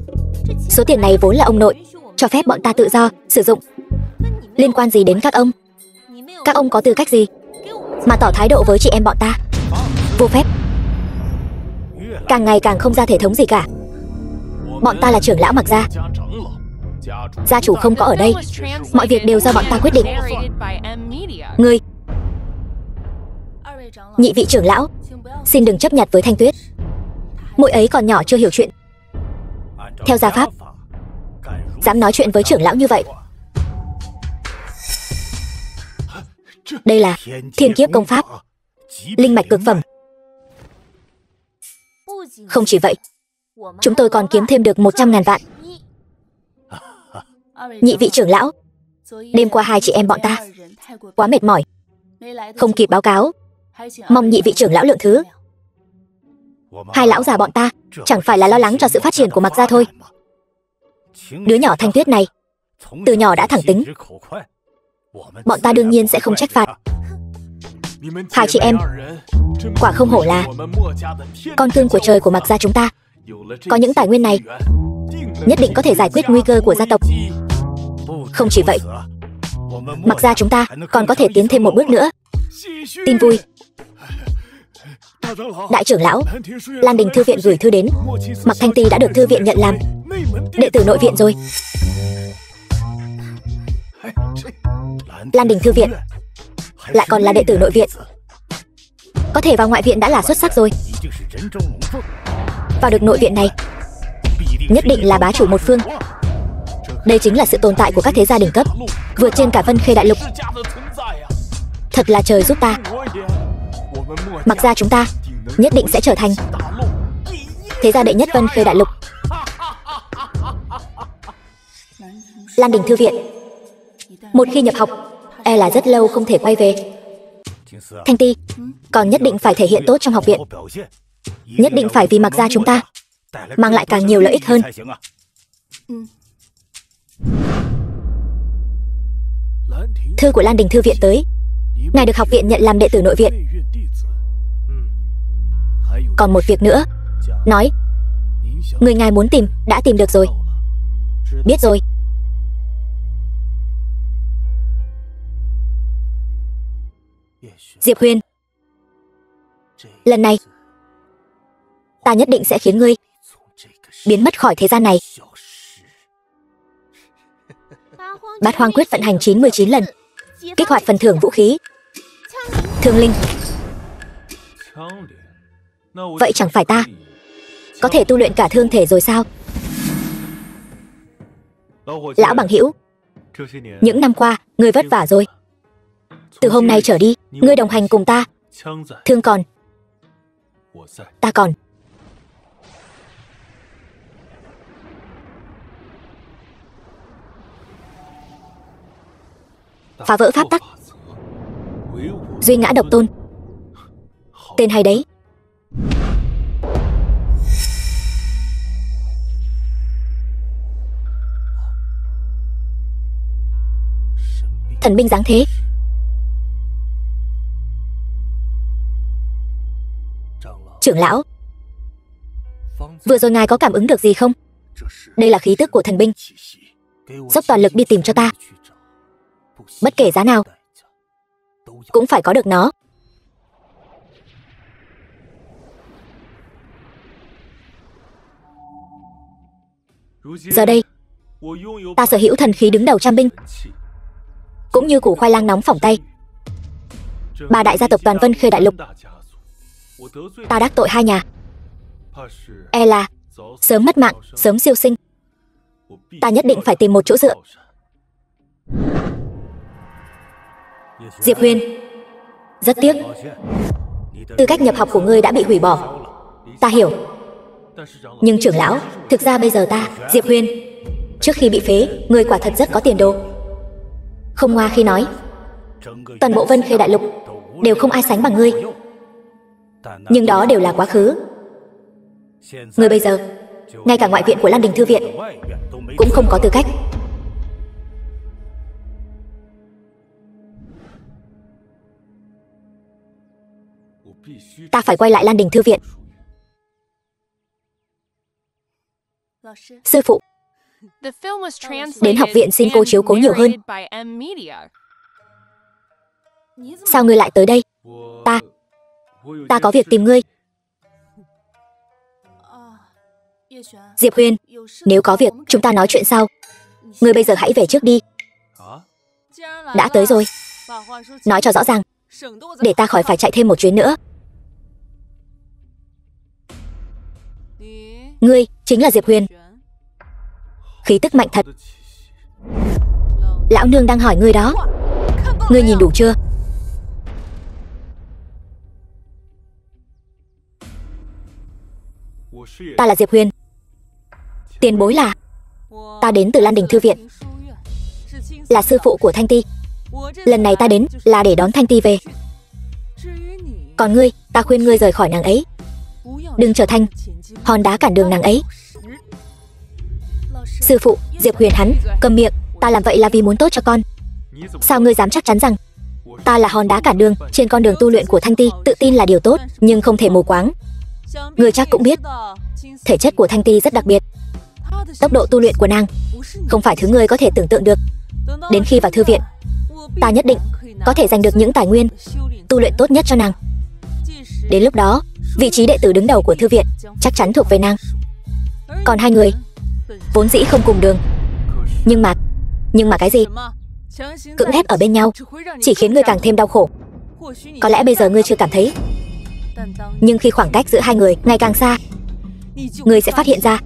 số tiền này vốn là ông nội cho phép bọn ta tự do sử dụng, liên quan gì đến các ông? Các ông có tư cách gì mà tỏ thái độ với chị em bọn ta? Vô phép, càng ngày càng không ra thể thống gì cả. Bọn ta là trưởng lão Mặc gia, gia chủ không có ở đây, mọi việc đều do bọn ta quyết định. Ngươi, nhị vị trưởng lão, xin đừng chấp nhặt với Thanh Tuyết, muội ấy còn nhỏ chưa hiểu chuyện. Theo gia pháp, dám nói chuyện với trưởng lão như vậy? Đây là thiên kiếp công pháp, linh mạch cực phẩm. Không chỉ vậy, chúng tôi còn kiếm thêm được 100.000 vạn. Nhị vị trưởng lão, đêm qua hai chị em bọn ta quá mệt mỏi, không kịp báo cáo, mong nhị vị trưởng lão lượng thứ. Hai lão già bọn ta chẳng phải là lo lắng cho sự phát triển của Mặc gia thôi. Đứa nhỏ Thanh Tuyết này từ nhỏ đã thẳng tính, bọn ta đương nhiên sẽ không trách phạt. Hai chị em quả không hổ là con cưng của trời của Mặc gia chúng ta. Có những tài nguyên này, nhất định có thể giải quyết nguy cơ của gia tộc. Không chỉ vậy, Mặc gia chúng ta còn có thể tiến thêm một bước nữa. Tin vui, đại trưởng lão, Lan Đình thư viện gửi thư đến, Mặc Thanh Ti đã được thư viện nhận làm đệ tử nội viện rồi. Lan Đình thư viện lại còn là đệ tử nội viện, có thể vào ngoại viện đã là xuất sắc rồi. Vào được nội viện này, nhất định là bá chủ một phương. Đây chính là sự tồn tại của các thế gia đỉnh cấp, vượt trên cả Vân Khê đại lục. Thật là trời giúp ta, Mặc gia chúng ta nhất định sẽ trở thành thế gia đệ nhất Vân Khê đại lục. Lan Đình thư viện, một khi nhập học, e là rất lâu không thể quay về. Thanh Ti, còn nhất định phải thể hiện tốt trong học viện, nhất định phải vì Mặc gia chúng ta mang lại càng nhiều lợi ích hơn. Thư của Lan Đình thư viện tới, ngài được học viện nhận làm đệ tử nội viện. Còn một việc nữa, nói người ngài muốn tìm đã tìm được rồi. Biết rồi. Diệp Huyền, lần này ta nhất định sẽ khiến ngươi biến mất khỏi thế gian này. Bát Hoang quyết vận hành 99 lần, kích hoạt phần thưởng vũ khí Thương Linh. Vậy chẳng phải ta có thể tu luyện cả thương thể rồi sao? Lão bằng hữu, những năm qua ngươi vất vả rồi. Từ hôm nay trở đi, ngươi đồng hành cùng ta. Thương còn, ta còn. Phá vỡ pháp tắc, duy ngã độc tôn, tên hay đấy. Thần binh dáng thế. Trưởng lão, vừa rồi ngài có cảm ứng được gì không? Đây là khí tức của thần binh. Dốc toàn lực đi tìm cho ta, bất kể giá nào cũng phải có được nó. Giờ đây, ta sở hữu thần khí đứng đầu trăm binh, cũng như củ khoai lang nóng phỏng tay. Ba đại gia tộc toàn Vân Khê đại lục, ta đắc tội hai nhà, e là sớm mất mạng, sớm siêu sinh. Ta nhất định phải tìm một chỗ dựa. Diệp Huyền, rất tiếc, tư cách nhập học của ngươi đã bị hủy bỏ. Ta hiểu. Nhưng trưởng lão, thực ra bây giờ ta, Diệp Huyền, trước khi bị phế, ngươi quả thật rất có tiền đồ. Không ngoa khi nói, toàn bộ Vân Khê đại lục đều không ai sánh bằng ngươi. Nhưng đó đều là quá khứ. Người bây giờ, ngay cả ngoại viện của Lan Đình Thư viện cũng không có tư cách. Ta phải quay lại Lan Đình Thư viện. Sư phụ, đến học viện xin cô chiếu cố nhiều hơn. Sao ngươi lại tới đây? Ta có việc tìm ngươi. Diệp Huyền, nếu có việc chúng ta nói chuyện sau. Ngươi bây giờ hãy về trước đi. Đã tới rồi. Nói cho rõ ràng, để ta khỏi phải chạy thêm một chuyến nữa. Ngươi chính là Diệp Huyền. Khí tức mạnh thật. Lão nương đang hỏi ngươi đó. Ngươi nhìn đủ chưa? Ta là Diệp Huyền. Tiền bối là? Ta đến từ Lan Đình Thư viện, là sư phụ của Thanh Ti. Lần này ta đến là để đón Thanh Ti về. Còn ngươi, ta khuyên ngươi rời khỏi nàng ấy. Đừng trở thành hòn đá cản đường nàng ấy. Sư phụ, Diệp Huyền hắn, cầm miệng. Ta làm vậy là vì muốn tốt cho con. Sao ngươi dám chắc chắn rằng ta là hòn đá cản đường trên con đường tu luyện của Thanh Ti? Tự tin là điều tốt, nhưng không thể mù quáng. Ngươi chắc cũng biết, thể chất của Thanh Ti rất đặc biệt. Tốc độ tu luyện của nàng không phải thứ ngươi có thể tưởng tượng được. Đến khi vào thư viện, ta nhất định có thể giành được những tài nguyên tu luyện tốt nhất cho nàng. Đến lúc đó, vị trí đệ tử đứng đầu của thư viện chắc chắn thuộc về nàng. Còn hai người vốn dĩ không cùng đường. Nhưng mà cái gì? Cưỡng ép ở bên nhau chỉ khiến ngươi càng thêm đau khổ. Có lẽ bây giờ ngươi chưa cảm thấy, nhưng khi khoảng cách giữa hai người ngày càng xa, ngươi sẽ phát hiện ra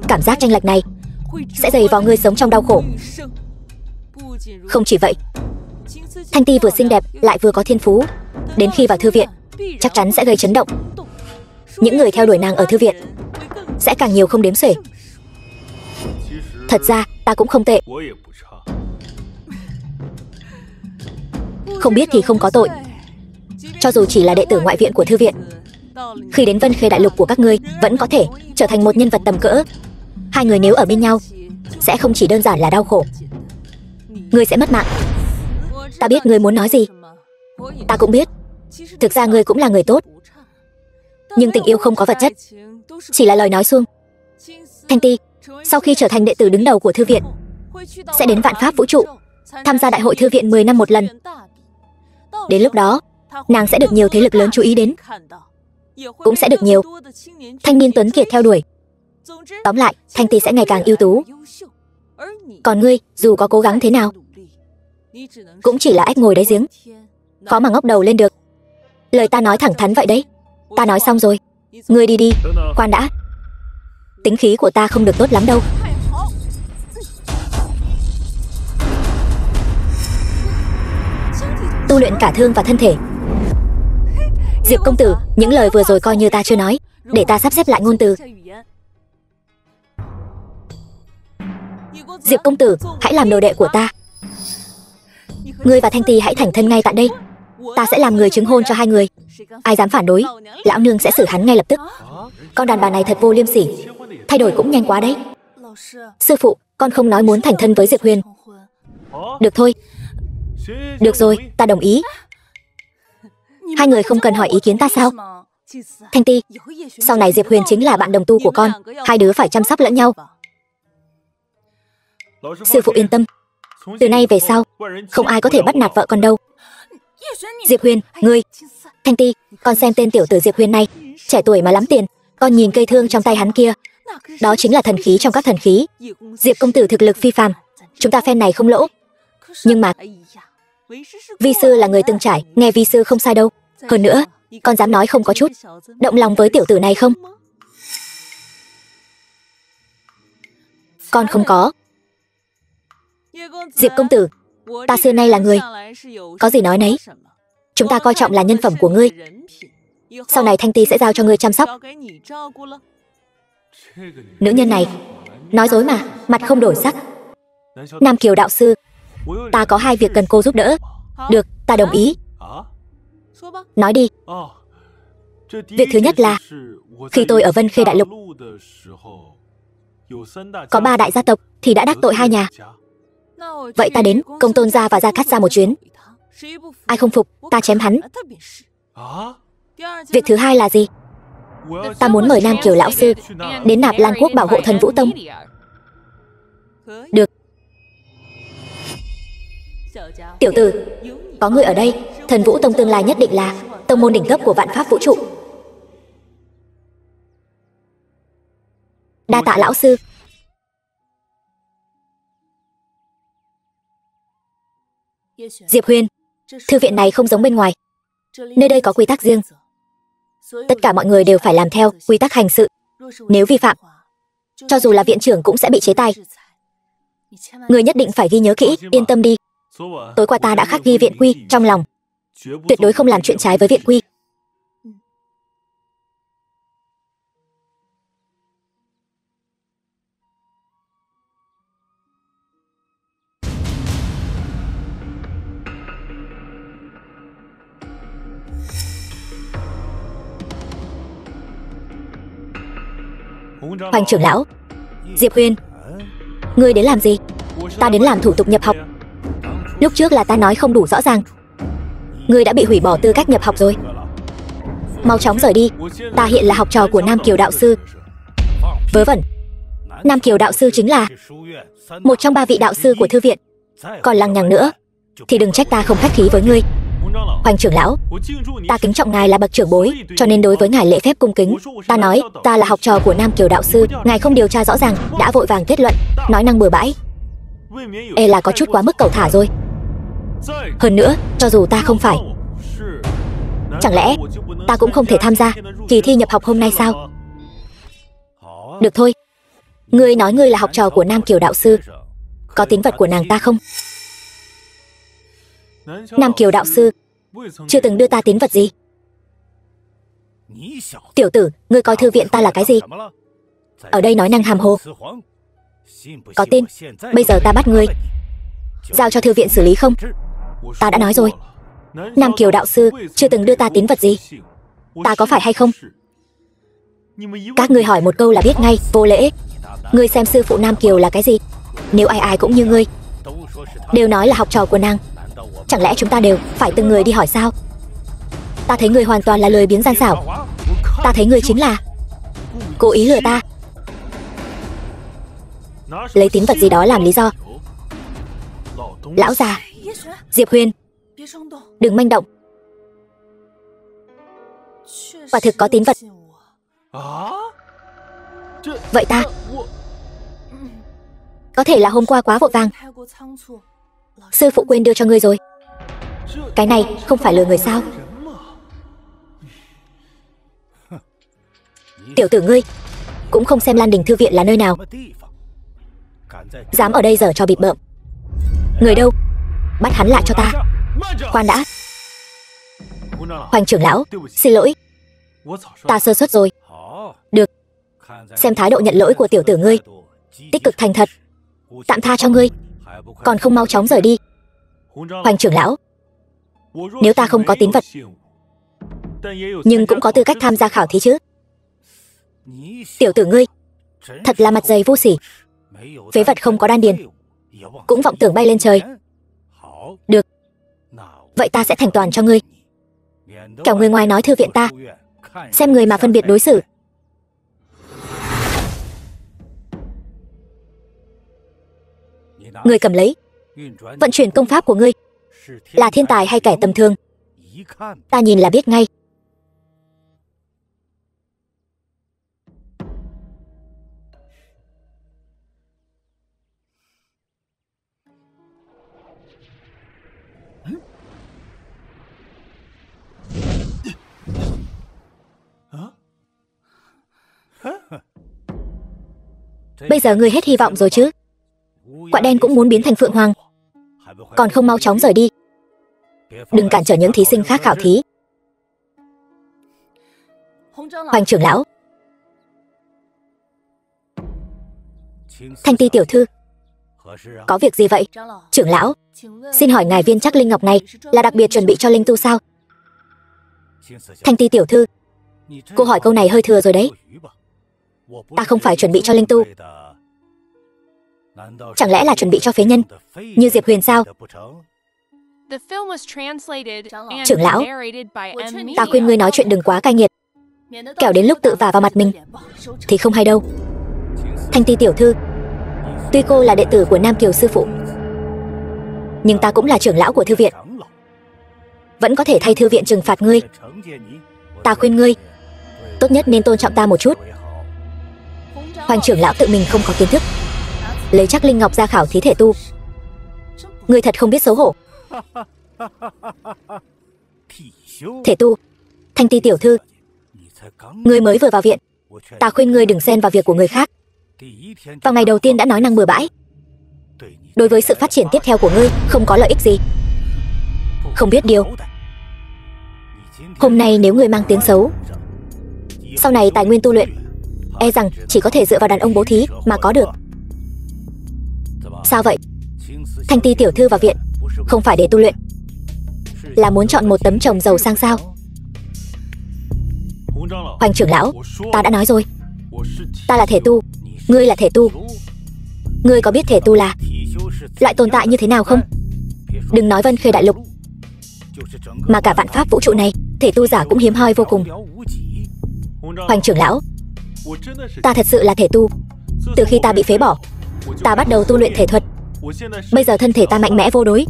cảm giác chênh lệch này sẽ dày vào ngươi sống trong đau khổ. Không chỉ vậy, Thanh Ti vừa xinh đẹp lại vừa có thiên phú. Đến khi vào thư viện chắc chắn sẽ gây chấn động. Những người theo đuổi nàng ở thư viện sẽ càng nhiều không đếm xuể. Thật ra ta cũng không tệ. Không biết thì không có tội. Cho dù chỉ là đệ tử ngoại viện của thư viện, khi đến Vân Khê Đại Lục của các ngươi vẫn có thể trở thành một nhân vật tầm cỡ. Hai người nếu ở bên nhau sẽ không chỉ đơn giản là đau khổ. Ngươi sẽ mất mạng. Ta biết ngươi muốn nói gì. Ta cũng biết, thực ra ngươi cũng là người tốt. Nhưng tình yêu không có vật chất, chỉ là lời nói suông. Thanh Ti sau khi trở thành đệ tử đứng đầu của thư viện sẽ đến vạn pháp vũ trụ tham gia đại hội thư viện 10 năm một lần. Đến lúc đó, nàng sẽ được nhiều thế lực lớn chú ý đến, cũng sẽ được nhiều thanh niên tuấn kiệt theo đuổi. Tóm lại, Thanh Ti sẽ ngày càng ưu tú. Còn ngươi, dù có cố gắng thế nào, cũng chỉ là ếch ngồi đáy giếng, khó mà ngóc đầu lên được. Lời ta nói thẳng thắn vậy đấy. Ta nói xong rồi. Ngươi đi đi. Khoan đã. Tính khí của ta không được tốt lắm đâu. Tu luyện cả thương và thân thể. Diệp công tử, những lời vừa rồi coi như ta chưa nói, để ta sắp xếp lại ngôn từ. Diệp công tử, hãy làm đồ đệ của ta. Ngươi và Thanh Ti hãy thành thân ngay tại đây. Ta sẽ làm người chứng hôn cho hai người. Ai dám phản đối, lão nương sẽ xử hắn ngay lập tức. Con đàn bà này thật vô liêm sỉ, thay đổi cũng nhanh quá đấy. Sư phụ, con không nói muốn thành thân với Diệp Huyền. Được thôi. Được rồi, ta đồng ý. Hai người không cần hỏi ý kiến ta sao? Thanh Ti, sau này Diệp Huyền chính là bạn đồng tu của con. Hai đứa phải chăm sóc lẫn nhau. Sư phụ yên tâm, từ nay về sau không ai có thể bắt nạt vợ con đâu. Diệp Huyền, ngươi. Thanh Ti, con xem tên tiểu tử Diệp Huyền này, trẻ tuổi mà lắm tiền. Con nhìn cây thương trong tay hắn kia, đó chính là thần khí trong các thần khí. Diệp công tử thực lực phi phàm, chúng ta phen này không lỗ. Nhưng mà vi sư là người từng trải, nghe vi sư không sai đâu. Hơn nữa, con dám nói không có chút động lòng với tiểu tử này không? Con không có. Diệp công tử, ta xưa nay là người có gì nói nấy. Chúng ta coi trọng là nhân phẩm của ngươi. Sau này Thanh Ti sẽ giao cho ngươi chăm sóc. Nữ nhân này nói dối mà, mặt không đổi sắc. Nam Kiều đạo sư, ta có hai việc cần cô giúp đỡ. Được, ta đồng ý. Nói đi. Việc thứ nhất là, khi tôi ở Vân Khê Đại Lục, có 3 đại gia tộc thì đã đắc tội 2 nhà. Vậy ta đến Công Tôn gia và Gia Cát gia một chuyến. Ai không phục, ta chém hắn. Việc thứ hai là gì? Ta muốn mời Nam Kiều lão sư đến Nạp Lan quốc bảo hộ Thần Vũ Tông. Được. Tiểu tử, có người ở đây, Thần Vũ Tông tương lai nhất định là tông môn đỉnh cấp của vạn pháp vũ trụ. Đa tạ lão sư. Diệp Huyền, thư viện này không giống bên ngoài. Nơi đây có quy tắc riêng. Tất cả mọi người đều phải làm theo quy tắc hành sự. Nếu vi phạm, cho dù là viện trưởng cũng sẽ bị chế tài. Người nhất định phải ghi nhớ kỹ, yên tâm đi. Tối qua ta đã khắc ghi viện quy trong lòng, tuyệt đối không làm chuyện trái với viện quy. Hoành trưởng lão, Diệp Huyền, ngươi đến làm gì? Ta đến làm thủ tục nhập học. Lúc trước là ta nói không đủ rõ ràng. Ngươi đã bị hủy bỏ tư cách nhập học rồi. Mau chóng rời đi. Ta hiện là học trò của Nam Kiều đạo sư. Vớ vẩn. Nam Kiều đạo sư chính là một trong 3 vị đạo sư của thư viện. Còn lằng nhằng nữa thì đừng trách ta không khách khí với ngươi. Hoành trưởng lão, ta kính trọng ngài là bậc trưởng bối, cho nên đối với ngài lễ phép cung kính. Ta nói ta là học trò của Nam Kiều đạo sư, ngài không điều tra rõ ràng đã vội vàng kết luận, nói năng bừa bãi, e là có chút quá mức cẩu thả rồi. Hơn nữa, cho dù ta không phải, chẳng lẽ ta cũng không thể tham gia kỳ thi nhập học hôm nay sao? Được thôi. Ngươi nói ngươi là học trò của Nam Kiều đạo sư, có tín vật của nàng ta không? Nam Kiều đạo sư chưa từng đưa ta tín vật gì. Tiểu tử, ngươi coi thư viện ta là cái gì? Ở đây nói năng hàm hồ. Có tin bây giờ ta bắt ngươi giao cho thư viện xử lý không? Ta đã nói rồi, Nam Kiều đạo sư chưa từng đưa ta tín vật gì. Ta có phải hay không? Các ngươi hỏi một câu là biết ngay, vô lễ. Ngươi xem sư phụ Nam Kiều là cái gì? Nếu ai ai cũng như ngươi đều nói là học trò của nàng, chẳng lẽ chúng ta đều phải từng người đi hỏi sao? Ta thấy ngươi hoàn toàn là lười biếng gian xảo. Ta thấy ngươi chính là cố ý lừa ta, lấy tín vật gì đó làm lý do. Lão già, Diệp Huyền, đừng manh động. Quả thực có tín vật. Vậy ta có thể là hôm qua quá vội vàng, sư phụ quên đưa cho ngươi rồi. Cái này không phải lừa người sao? Tiểu tử ngươi cũng không xem Lan Đình thư viện là nơi nào, dám ở đây giở trò bịp bợm. Người đâu? Bắt hắn lại cho ta. Khoan đã. Hoành trưởng lão, xin lỗi, ta sơ suất rồi. Được, xem thái độ nhận lỗi của tiểu tử ngươi, tích cực thành thật, tạm tha cho ngươi. Còn không mau chóng rời đi. Hoành trưởng lão, nếu ta không có tín vật, nhưng cũng có tư cách tham gia khảo thí chứ? Tiểu tử ngươi thật là mặt dày vô sỉ, phế vật không có đan điền cũng vọng tưởng bay lên trời. Được, vậy ta sẽ thành toàn cho ngươi. Kẻo người ngoài nói thư viện ta xem người mà phân biệt đối xử. Ngươi cầm lấy. Vận chuyển công pháp của ngươi là thiên tài hay kẻ tầm thường, ta nhìn là biết ngay. Bây giờ ngươi hết hy vọng rồi chứ? Quạ đen cũng muốn biến thành Phượng Hoàng, còn không mau chóng rời đi. Đừng cản trở những thí sinh khác khảo thí. Hoành trưởng lão, Thanh Ti tiểu thư, có việc gì vậy? Trưởng lão, xin hỏi ngài viên trắc linh ngọc này là đặc biệt chuẩn bị cho linh tu sao? Thanh Ti tiểu thư, Cô hỏi câu này hơi thừa rồi đấy. Ta không phải chuẩn bị cho linh tu. Chẳng lẽ là chuẩn bị cho phế nhân như Diệp Huyền sao? Trưởng lão, ta khuyên ngươi nói chuyện đừng quá cay nghiệt, kẻo đến lúc tự vả vào mặt mình thì không hay đâu. Thanh Ti tiểu thư, tuy cô là đệ tử của Nam Kiều sư phụ, nhưng ta cũng là trưởng lão của thư viện, vẫn có thể thay thư viện trừng phạt ngươi. Ta khuyên ngươi tốt nhất nên tôn trọng ta một chút. Hoành trưởng lão tự mình không có kiến thức, lấy chắc linh ngọc ra khảo thí thể tu. Ngươi thật không biết xấu hổ. Thể tu, Thanh Ti tiểu thư, ngươi mới vừa vào viện, ta khuyên ngươi đừng xen vào việc của người khác. Vào ngày đầu tiên đã nói năng bừa bãi, đối với sự phát triển tiếp theo của ngươi không có lợi ích gì. Không biết điều, hôm nay nếu ngươi mang tiếng xấu, sau này tài nguyên tu luyện e rằng chỉ có thể dựa vào đàn ông bố thí mà có được. Sao vậy? Thanh Ti tiểu thư vào viện không phải để tu luyện, là muốn chọn một tấm chồng giàu sang sao? Hoành trưởng lão, ta đã nói rồi, ta là thể tu, ngươi là thể tu. Ngươi có biết thể tu là loại tồn tại như thế nào không? Đừng nói Vân Khê đại lục, mà cả vạn pháp vũ trụ này, thể tu giả cũng hiếm hoi vô cùng. Hoành trưởng lão, ta thật sự là thể tu. Từ khi ta bị phế bỏ, ta bắt đầu tu luyện thể thuật. Bây giờ thân thể ta mạnh mẽ vô đối,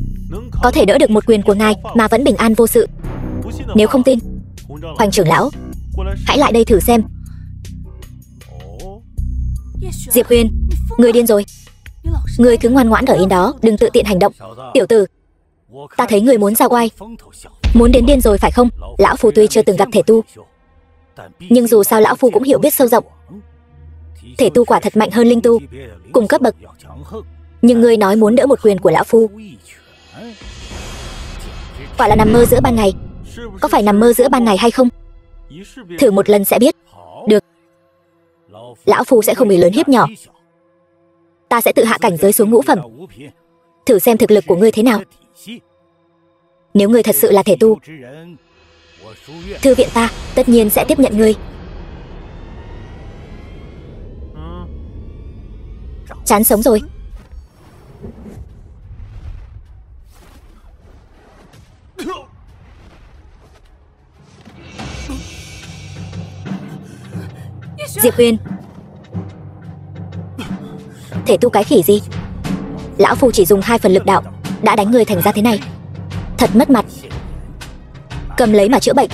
có thể đỡ được một quyền của ngài mà vẫn bình an vô sự. Nếu không tin, Hoành trưởng lão, hãy lại đây thử xem. Diệp Huyền, ngươi điên rồi. Ngươi cứ ngoan ngoãn ở yên đó, đừng tự tiện hành động. Tiểu tử, ta thấy ngươi muốn ra oai, muốn đến điên rồi phải không? Lão Phu tuy chưa từng gặp thể tu, nhưng dù sao lão Phu cũng hiểu biết sâu rộng. Thể tu quả thật mạnh hơn linh tu, cùng cấp bậc. Nhưng ngươi nói muốn đỡ một quyền của lão Phu, quả là nằm mơ giữa ban ngày. Có phải nằm mơ giữa ban ngày hay không? Thử một lần sẽ biết. Được, lão Phu sẽ không bị lớn hiếp nhỏ. Ta sẽ tự hạ cảnh giới xuống ngũ phẩm, thử xem thực lực của ngươi thế nào. Nếu ngươi thật sự là thể tu, thư viện ta tất nhiên sẽ tiếp nhận ngươi. Chán sống rồi. Diệp Huyền, thể tu cái khỉ gì? Lão Phu chỉ dùng 2 phần lực đạo đã đánh người thành ra thế này, thật mất mặt. Cầm lấy mà chữa bệnh.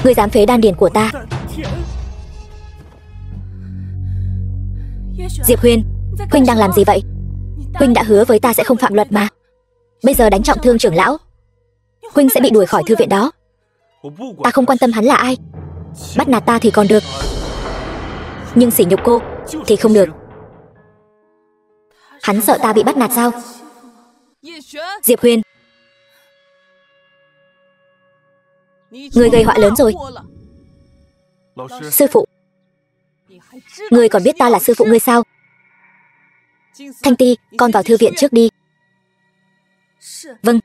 Ngươi dám phế đan điền của ta? Diệp Huyền, huynh đang làm gì vậy? Huynh đã hứa với ta sẽ không phạm luật mà. Bây giờ đánh trọng thương trưởng lão, huynh sẽ bị đuổi khỏi thư viện đó. Ta không quan tâm hắn là ai, bắt nạt ta thì còn được, nhưng sỉ nhục cô thì không được. Hắn sợ ta bị bắt nạt sao? Diệp Huyền, ngươi gây họa lớn rồi. Sư phụ, ngươi còn biết ta là sư phụ ngươi sao? Thanh Ti, con vào thư viện trước đi. Vâng.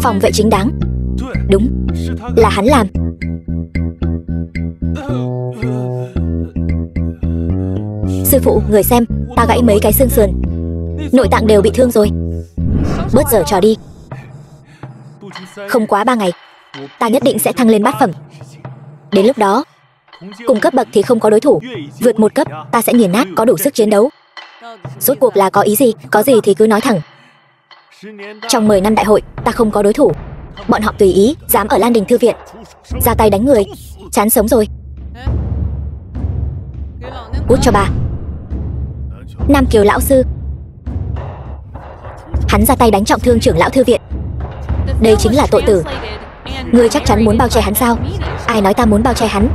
Phòng vệ chính đáng. Đúng, là hắn làm. Sư phụ, người xem, ta gãy mấy cái xương sườn, nội tạng đều bị thương rồi. Bớt giờ trò đi. Không quá 3 ngày, ta nhất định sẽ thăng lên bát phẩm. Đến lúc đó, cùng cấp bậc thì không có đối thủ, vượt 1 cấp ta sẽ nghiền nát, có đủ sức chiến đấu. Rốt cuộc là có ý gì? Có gì thì cứ nói thẳng. Trong 10 năm đại hội, ta không có đối thủ. Bọn họ tùy ý, dám ở Lan Đình thư viện ra tay đánh người, chán sống rồi. Cút cho bà. Nam Kiều lão sư, hắn ra tay đánh trọng thương trưởng lão thư viện, đây chính là tội tử. Ngươi chắc chắn muốn bao che hắn sao? Ai nói ta muốn bao che hắn?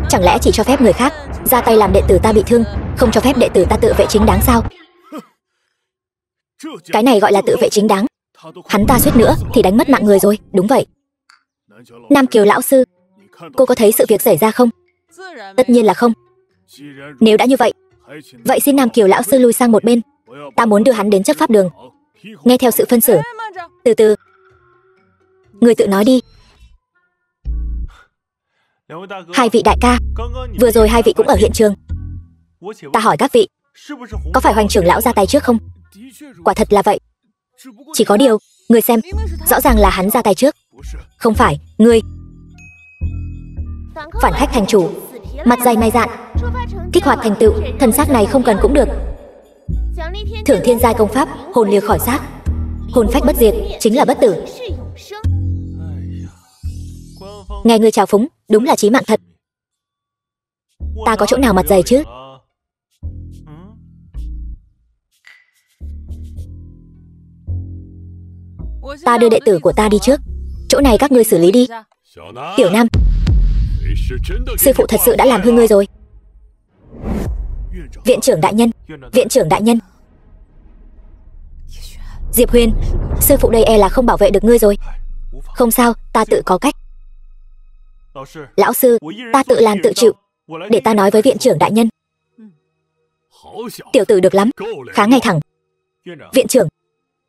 Chẳng lẽ chỉ cho phép người khác ra tay làm đệ tử ta bị thương, không cho phép đệ tử ta tự vệ chính đáng sao? Cái này gọi là tự vệ chính đáng. Hắn ta suýt nữa thì đánh mất mạng người rồi. Đúng vậy. Nam Kiều lão sư, cô có thấy sự việc xảy ra không? Tất nhiên là không. Nếu đã như vậy, vậy xin Nam Kiều lão sư lui sang một bên. Ta muốn đưa hắn đến chấp pháp đường, nghe theo sự phân xử. Từ từ, người tự nói đi. Hai vị đại ca, vừa rồi hai vị cũng ở hiện trường. Ta hỏi các vị, có phải Hoành trưởng lão ra tay trước không? Quả thật là vậy. Chỉ có điều, người xem, rõ ràng là hắn ra tay trước. Không phải, ngươi. Phản khách thành chủ, mặt dày mày dạn, kích hoạt thành tựu, thần xác này không cần cũng được. Thưởng thiên giai công pháp, hồn lìa khỏi xác, hồn phách bất diệt, chính là bất tử. Nghe ngươi chào phúng, đúng là chí mạng thật. Ta có chỗ nào mặt dày chứ? Ta đưa đệ tử của ta đi trước. Chỗ này các ngươi xử lý đi. Tiểu Nam, sư phụ thật sự đã làm hư ngươi rồi. Viện trưởng đại nhân, viện trưởng đại nhân. Diệp Huyền, sư phụ đây e là không bảo vệ được ngươi rồi. Không sao, ta tự có cách. Lão sư, ta tự làm tự chịu. Để ta nói với viện trưởng đại nhân. Tiểu tử được lắm, khá ngay thẳng. Viện trưởng,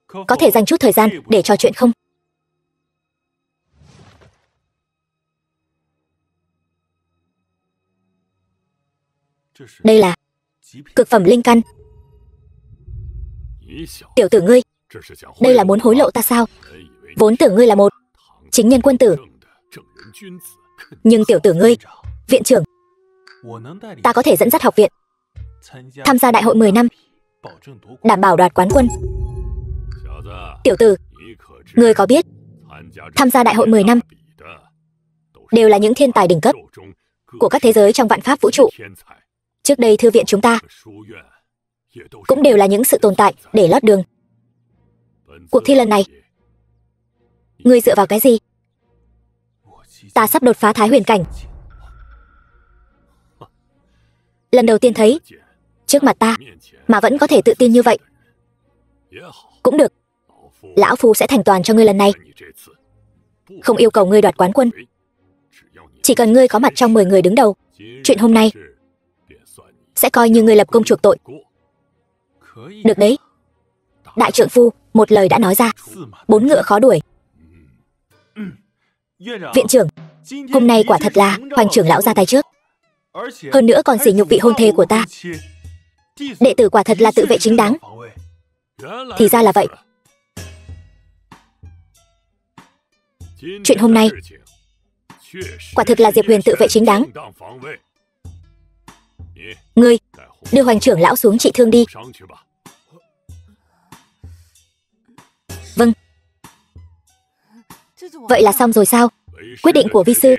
có thể dành chút thời gian để trò chuyện không? Đây là cực phẩm linh căn. Tiểu tử ngươi, đây là muốn hối lộ ta sao? Vốn tưởng ngươi là một chính nhân quân tử. Nhưng tiểu tử ngươi, viện trưởng, ta có thể dẫn dắt học viện tham gia đại hội 10 năm, đảm bảo đoạt quán quân. Tiểu tử, ngươi có biết tham gia đại hội 10 năm đều là những thiên tài đỉnh cấp của các thế giới trong vạn pháp vũ trụ. Trước đây thư viện chúng ta cũng đều là những sự tồn tại để lót đường. Cuộc thi lần này, ngươi dựa vào cái gì? Ta sắp đột phá Thái Huyền cảnh. Lần đầu tiên thấy trước mặt ta mà vẫn có thể tự tin như vậy. Cũng được, lão phu sẽ thành toàn cho ngươi lần này. Không yêu cầu ngươi đoạt quán quân, chỉ cần ngươi có mặt trong 10 người đứng đầu. Chuyện hôm nay sẽ coi như ngươi lập công chuộc tội. Được đấy. Đại trượng phu một lời đã nói ra, 4 ngựa khó đuổi. Viện trưởng, hôm nay quả thật là Hoành trưởng lão ra tay trước. Hơn nữa còn sỉ nhục vị hôn thê của ta. Đệ tử quả thật là tự vệ chính đáng. Thì ra là vậy. Chuyện hôm nay quả thực là Diệp Huyền tự vệ chính đáng. Ngươi đưa Hoành trưởng lão xuống trị thương đi. Vâng. Vậy là xong rồi sao? Quyết định của vi sư.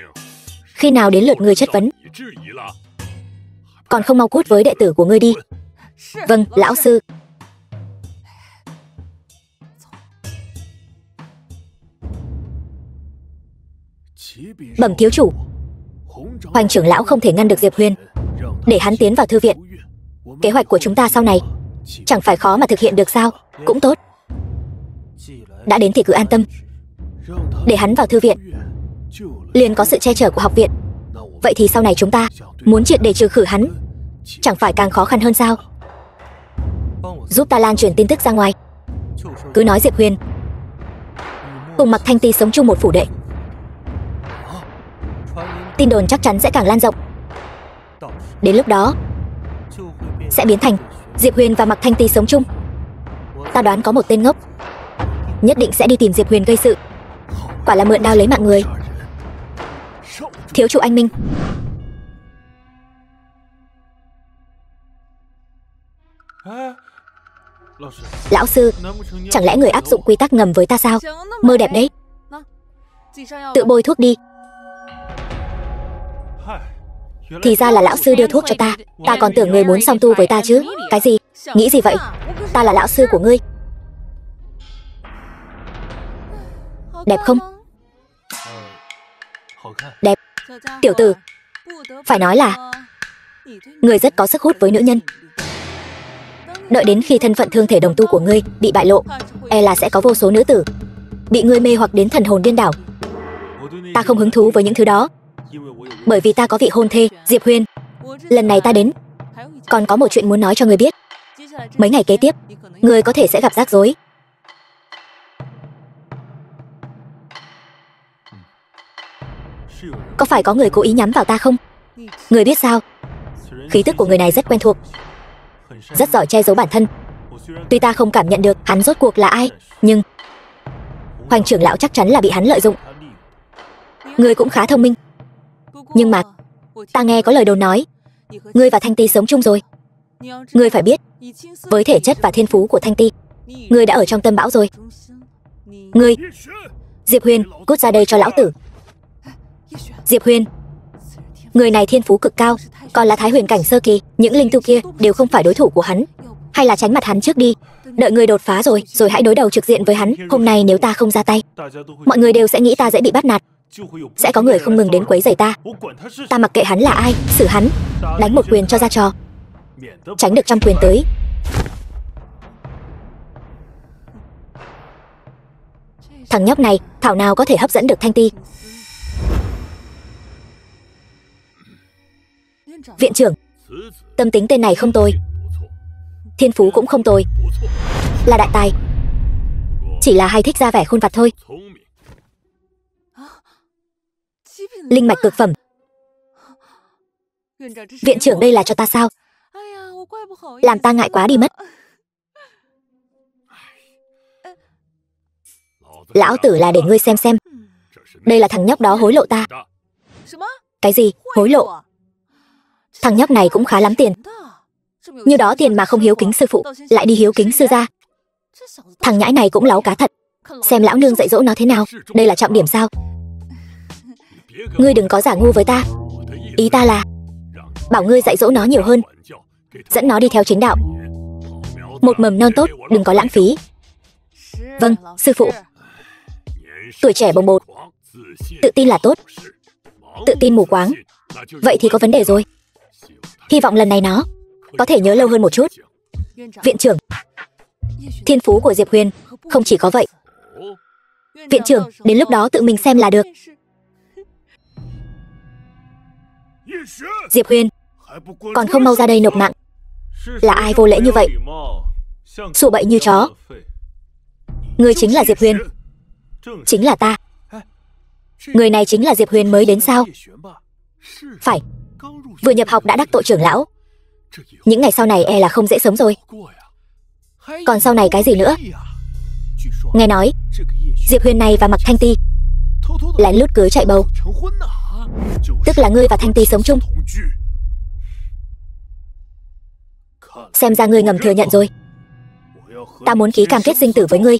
Khi nào đến lượt ngươi chất vấn? Còn không mau cút với đệ tử của ngươi đi. Vâng, lão sư. Bẩm thiếu chủ, Hoành trưởng lão không thể ngăn được Diệp Huyền, để hắn tiến vào thư viện. Kế hoạch của chúng ta sau này chẳng phải khó mà thực hiện được sao? Cũng tốt. Đã đến thì cứ an tâm. Để hắn vào thư viện liền có sự che chở của học viện. Vậy thì sau này chúng ta muốn triệt để trừ khử hắn chẳng phải càng khó khăn hơn sao? Giúp ta lan truyền tin tức ra ngoài. Cứ nói Diệp Huyền cùng Mặc Thanh Ti sống chung một phủ đệ. Tin đồn chắc chắn sẽ càng lan rộng. Đến lúc đó sẽ biến thành Diệp Huyền và Mặc Thanh Ti sống chung. Ta đoán có một tên ngốc nhất định sẽ đi tìm Diệp Huyền gây sự. Quả là mượn đao lấy mạng người. Thiếu chủ anh minh. Lão sư, chẳng lẽ người áp dụng quy tắc ngầm với ta sao? Mơ đẹp đấy. Tự bôi thuốc đi. Thì ra là lão sư đưa thuốc cho ta. Ta còn tưởng người muốn song tu với ta chứ. Cái gì? Nghĩ gì vậy? Ta là lão sư của ngươi. Đẹp không? Đẹp. Tiểu tử, Phải nói là ngươi rất có sức hút với nữ nhân. Đợi đến khi thân phận thương thể đồng tu của ngươi bị bại lộ, e là sẽ có vô số nữ tử bị ngươi mê hoặc đến thần hồn điên đảo. Ta không hứng thú với những thứ đó, bởi vì ta có vị hôn thê, Diệp Huyền. Lần này ta đến, còn có một chuyện muốn nói cho ngươi biết. Mấy ngày kế tiếp, ngươi có thể sẽ gặp rắc rối. Có phải có người cố ý nhắm vào ta không? Ngươi biết sao? Khí tức của người này rất quen thuộc, rất giỏi che giấu bản thân. Tuy ta không cảm nhận được hắn rốt cuộc là ai, nhưng Hoành trưởng lão chắc chắn là bị hắn lợi dụng. Ngươi cũng khá thông minh. Nhưng mà ta nghe có lời đồn nói ngươi và Thanh Ti sống chung rồi. Ngươi phải biết, với thể chất và thiên phú của Thanh Ti, ngươi đã ở trong tâm bão rồi. Ngươi, Diệp Huyền, cút ra đây cho lão tử. Diệp Huyền, người này thiên phú cực cao, còn là Thái Huyền cảnh sơ kỳ, những linh tu kia đều không phải đối thủ của hắn. Hay là tránh mặt hắn trước đi, đợi ngươi đột phá rồi hãy đối đầu trực diện với hắn. Hôm nay nếu ta không ra tay, mọi người đều sẽ nghĩ ta dễ bị bắt nạt. Sẽ có người không ngừng đến quấy rầy ta. Ta mặc kệ hắn là ai, xử hắn, đánh một quyền cho ra trò, tránh được trăm quyền tới. Thằng nhóc này thảo nào có thể hấp dẫn được Thanh Ti. Viện trưởng, tâm tính tên này không tồi, thiên phú cũng không tồi, là đại tài, chỉ là hay thích ra vẻ khuôn vặt thôi. Linh mạch cực phẩm. Viện trưởng đây là cho ta sao? Làm ta ngại quá đi mất. Lão tử là để ngươi xem. Đây là thằng nhóc đó hối lộ ta. Cái gì? Hối lộ? Thằng nhóc này cũng khá lắm tiền. Như đó tiền mà không hiếu kính sư phụ, lại đi hiếu kính sư gia. Thằng nhãi này cũng láu cá thật. Xem lão nương dạy dỗ nó thế nào. Đây là trọng điểm sao? Ngươi đừng có giả ngu với ta. Ý ta là bảo ngươi dạy dỗ nó nhiều hơn, dẫn nó đi theo chính đạo. Một mầm non tốt, đừng có lãng phí. Vâng, sư phụ. Tuổi trẻ bồng bột, tự tin là tốt. Tự tin mù quáng, vậy thì có vấn đề rồi. Hy vọng lần này nó có thể nhớ lâu hơn một chút. Viện trưởng, thiên phú của Diệp Huyền không chỉ có vậy. Viện trưởng, đến lúc đó tự mình xem là được. Diệp Huyền, còn không mau ra đây nộp mạng. Là ai vô lễ như vậy, sụ bậy như chó? Ngươi chính là Diệp Huyền? Chính là ta. Người này chính là Diệp Huyền mới đến sao? Phải, vừa nhập học đã đắc tội trưởng lão. Những ngày sau này e là không dễ sống rồi. Còn sau này cái gì nữa? Nghe nói Diệp Huyền này và Mạc Thanh Ti lén lút cưới chạy bầu. Tức là ngươi và Thanh Ti sống chung. Xem ra ngươi ngầm thừa nhận rồi. Ta muốn ký cam kết sinh tử với ngươi.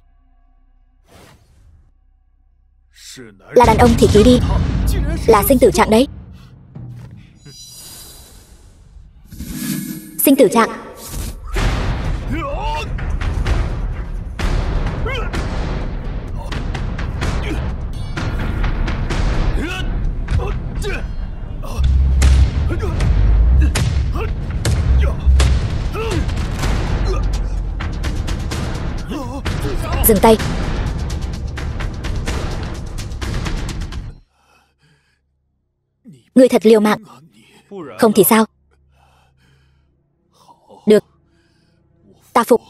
Là đàn ông thì ký đi. Là sinh tử trạng đấy. Sinh tử trạng. Dừng tay. Ngươi thật liều mạng. Không thì sao? Được, ta phục.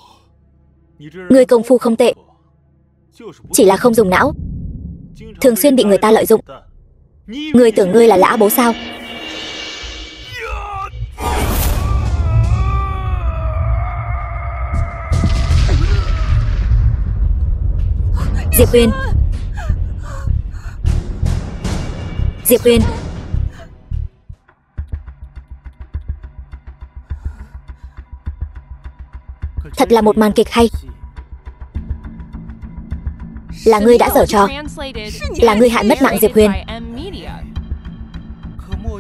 Ngươi công phu không tệ, chỉ là không dùng não, thường xuyên bị người ta lợi dụng. Ngươi tưởng ngươi là lã bố sao? Diệp Huyền, Diệp Huyền. Thật là một màn kịch hay. Là ngươi đã giở trò. Là ngươi hại mất mạng Diệp Huyền.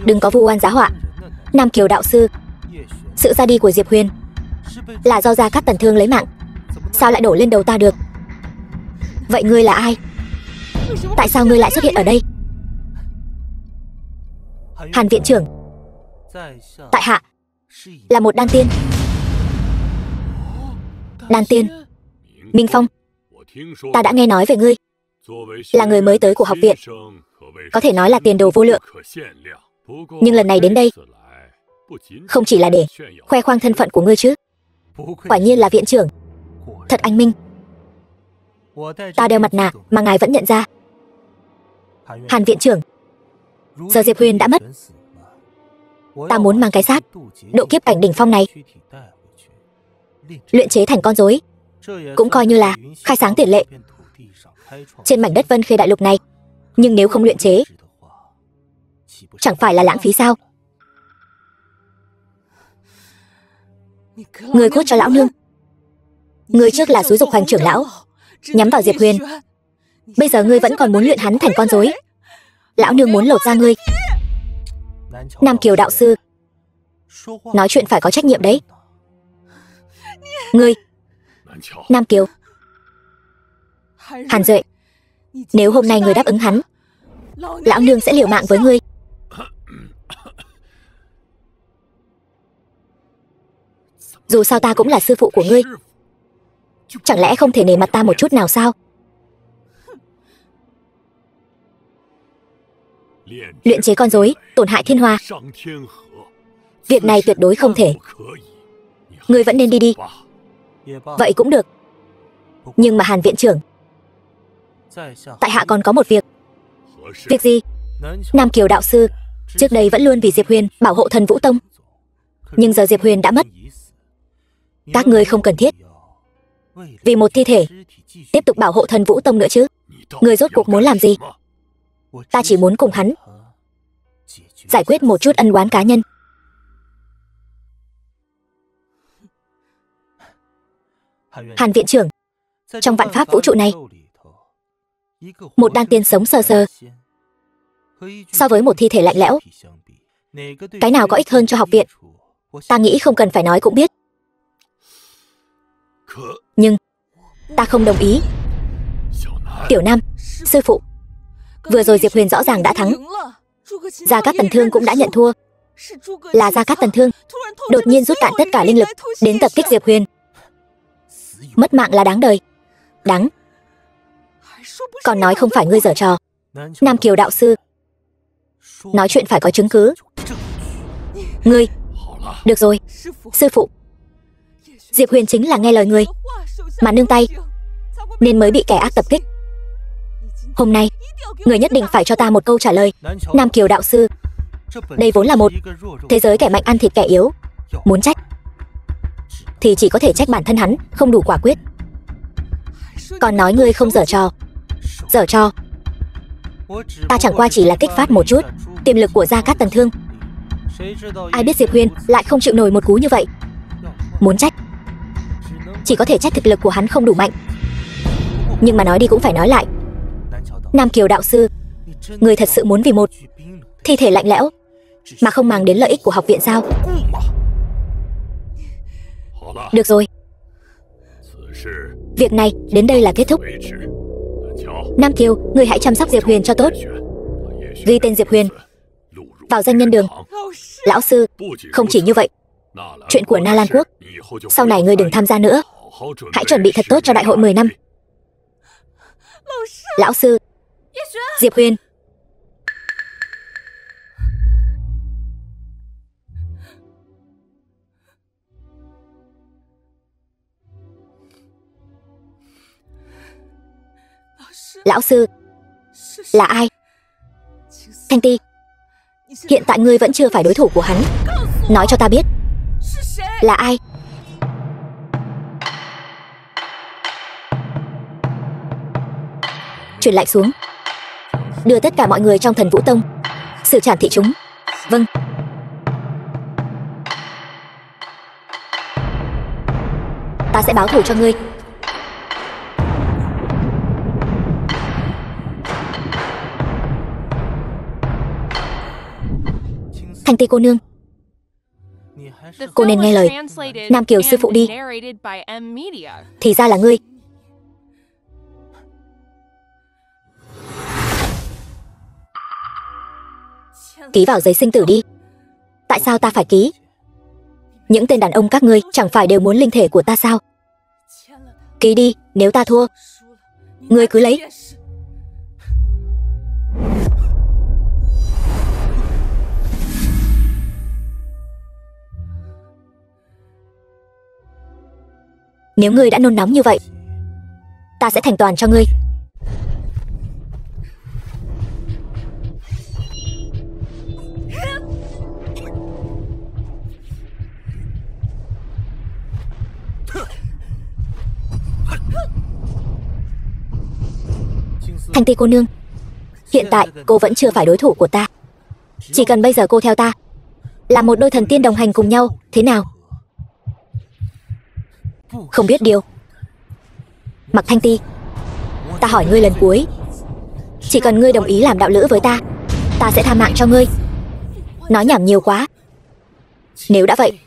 Đừng có vu oan giá họa. Nam Kiều đạo sư, sự ra đi của Diệp Huyền là do Gia Cát Tần Thương lấy mạng, sao lại đổ lên đầu ta được? Vậy ngươi là ai? Tại sao ngươi lại xuất hiện ở đây? Hàn viện trưởng, tại hạ là một đan tiên. Đan tiên? Minh Phong, ta đã nghe nói về ngươi. Là người mới tới của học viện, có thể nói là tiền đồ vô lượng. Nhưng lần này đến đây, không chỉ là để khoe khoang thân phận của ngươi chứ. Quả nhiên là viện trưởng, thật anh minh. Ta đeo mặt nạ mà ngài vẫn nhận ra. Hàn viện trưởng, giờ Diệp Huyền đã mất. Ta muốn mang cái xác độ kiếp cảnh đỉnh phong này luyện chế thành con rối, cũng coi như là khai sáng tiền lệ trên mảnh đất Vân Khê đại lục này. Nhưng nếu không luyện chế, chẳng phải là lãng phí sao? Người cốt cho lão nương. Người trước là xúi dục Hoành trưởng lão nhắm vào Diệp Huyền, bây giờ ngươi vẫn còn muốn luyện hắn thành con rối. Lão nương muốn lột da ngươi. Nam Kiều đạo sư, nói chuyện phải có trách nhiệm đấy. Ngươi, Nam Kiều, Hàn Duệ, nếu hôm nay ngươi đáp ứng hắn, lão nương sẽ liều mạng với ngươi. Dù sao ta cũng là sư phụ của ngươi, chẳng lẽ không thể nể mặt ta một chút nào sao? Luyện chế con rối tổn hại thiên hoa, việc này tuyệt đối không thể. Ngươi vẫn nên đi đi. Vậy cũng được. Nhưng mà Hàn viện trưởng, tại hạ còn có một việc. Việc gì? Nam Kiều đạo sư trước đây vẫn luôn vì Diệp Huyền bảo hộ Thần Vũ Tông, nhưng giờ Diệp Huyền đã mất, các ngươi không cần thiết vì một thi thể tiếp tục bảo hộ Thần Vũ Tông nữa chứ. Ngươi rốt cuộc muốn làm gì? Ta chỉ muốn cùng hắn giải quyết một chút ân oán cá nhân. Hàn viện trưởng, trong vạn pháp vũ trụ này, một đan tiên sống sờ sờ so với một thi thể lạnh lẽo, cái nào có ích hơn cho học viện? Ta nghĩ không cần phải nói cũng biết. Nhưng ta không đồng ý. Tiểu Nam, sư phụ, vừa rồi Diệp Huyền rõ ràng đã thắng. Gia Cát Tần Thương cũng đã nhận thua. Là Gia Cát Tần Thương đột nhiên rút cạn tất cả linh lực đến tập kích Diệp Huyền. Mất mạng là đáng đời. Đáng. Còn nói không phải ngươi giở trò. Nam Kiều đạo sư, nói chuyện phải có chứng cứ. Ngươi. Được rồi, sư phụ. Diệp Huyền chính là nghe lời ngươi mà nương tay, nên mới bị kẻ ác tập kích. Hôm nay, người nhất định phải cho ta một câu trả lời. Nam Kiều đạo sư, đây vốn là một thế giới kẻ mạnh ăn thịt kẻ yếu. Muốn trách thì chỉ có thể trách bản thân hắn không đủ quả quyết. Còn nói ngươi không giở trò. Giở trò? Ta chẳng qua chỉ là kích phát một chút tiềm lực của Gia Cát Tần Thương. Ai biết Diệp Huyền lại không chịu nổi một cú như vậy. Muốn trách chỉ có thể trách thực lực của hắn không đủ mạnh. Nhưng mà nói đi cũng phải nói lại. Nam Kiều đạo sư, người thật sự muốn vì một thi thể lạnh lẽo mà không mang đến lợi ích của học viện sao? Được rồi, việc này đến đây là kết thúc. Nam Kiều, người hãy chăm sóc Diệp Huyền cho tốt. Ghi tên Diệp Huyền vào danh nhân đường. Lão sư, không chỉ như vậy, chuyện của Na Lan Quốc sau này ngươi đừng tham gia nữa. Hãy chuẩn bị thật tốt cho đại hội 10 năm. Lão sư, Diệp Huyền. Lão sư, là ai? Thanh Ti, hiện tại ngươi vẫn chưa phải đối thủ của hắn. Nói cho ta biết, là ai? Truyền lệnh xuống, đưa tất cả mọi người trong Thần Vũ Tông xử trảm thị chúng. Vâng. Ta sẽ báo thù cho ngươi. Thanh Ti cô nương, cô nên nghe lời Nam Kiều sư phụ đi. Thì ra là ngươi. Ký vào giấy sinh tử đi. Tại sao ta phải ký? Những tên đàn ông các ngươi chẳng phải đều muốn linh thể của ta sao? Ký đi, nếu ta thua, ngươi cứ lấy. Nếu ngươi đã nôn nóng như vậy, ta sẽ thành toàn cho ngươi. Thanh Ti cô nương, hiện tại cô vẫn chưa phải đối thủ của ta. Chỉ cần bây giờ cô theo ta, là một đôi thần tiên đồng hành cùng nhau, thế nào? Không biết điều. Mạc Thanh Ti, ta hỏi ngươi lần cuối, chỉ cần ngươi đồng ý làm đạo lữ với ta, ta sẽ tha mạng cho ngươi. Nói nhảm nhiều quá. Nếu đã vậy,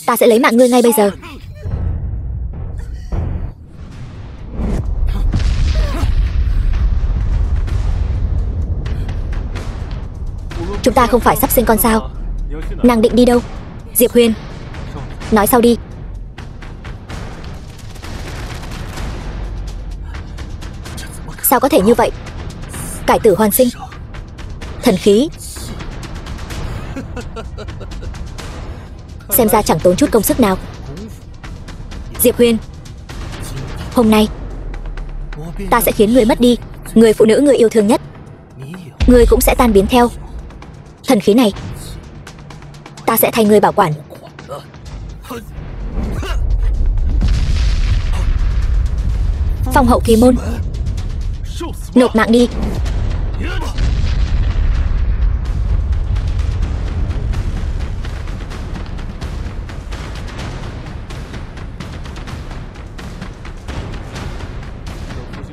ta sẽ lấy mạng ngươi ngay bây giờ. Chúng ta không phải sắp sinh con sao? Nàng định đi đâu? Diệp Huyền, nói sau đi. Sao có thể như vậy? Cải tử hoàn sinh, thần khí. Xem ra chẳng tốn chút công sức nào. Diệp Huyền, hôm nay ta sẽ khiến ngươi mất đi người phụ nữ ngươi yêu thương nhất. Ngươi cũng sẽ tan biến theo. Thần khí này ta sẽ thay ngươi bảo quản. Phong hậu kỳ môn, nộp mạng đi.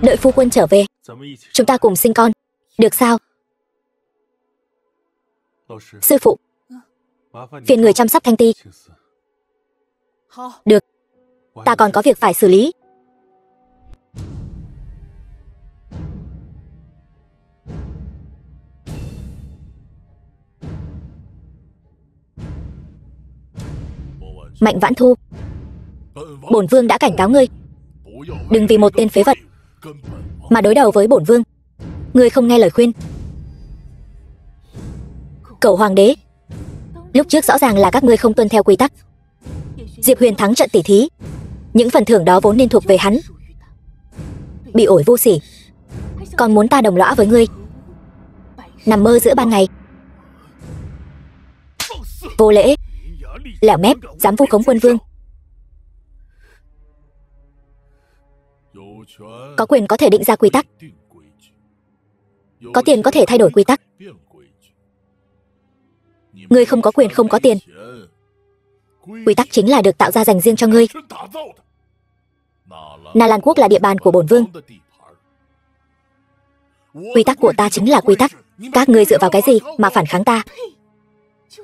Đợi phu quân trở về, chúng ta cùng sinh con, được sao? Sư phụ, phiền người chăm sóc Thanh Ti. Được, ta còn có việc phải xử lý. Mạnh Vãn Thu, bổn vương đã cảnh cáo ngươi, đừng vì một tên phế vật mà đối đầu với bổn vương. Ngươi không nghe lời khuyên. Cẩu hoàng đế, lúc trước rõ ràng là các ngươi không tuân theo quy tắc. Diệp Huyền thắng trận tỉ thí, những phần thưởng đó vốn nên thuộc về hắn. Bị ổi vô sỉ, còn muốn ta đồng lõa với ngươi. Nằm mơ giữa ban ngày. Vô lễ, lẻo mép, dám vu khống quân vương. Có quyền có thể định ra quy tắc, có tiền có thể thay đổi quy tắc. Ngươi không có quyền không có tiền. Quy tắc chính là được tạo ra dành riêng cho ngươi. Na Lan quốc là địa bàn của bổn vương. Quy tắc của ta chính là quy tắc. Các ngươi dựa vào cái gì mà phản kháng ta?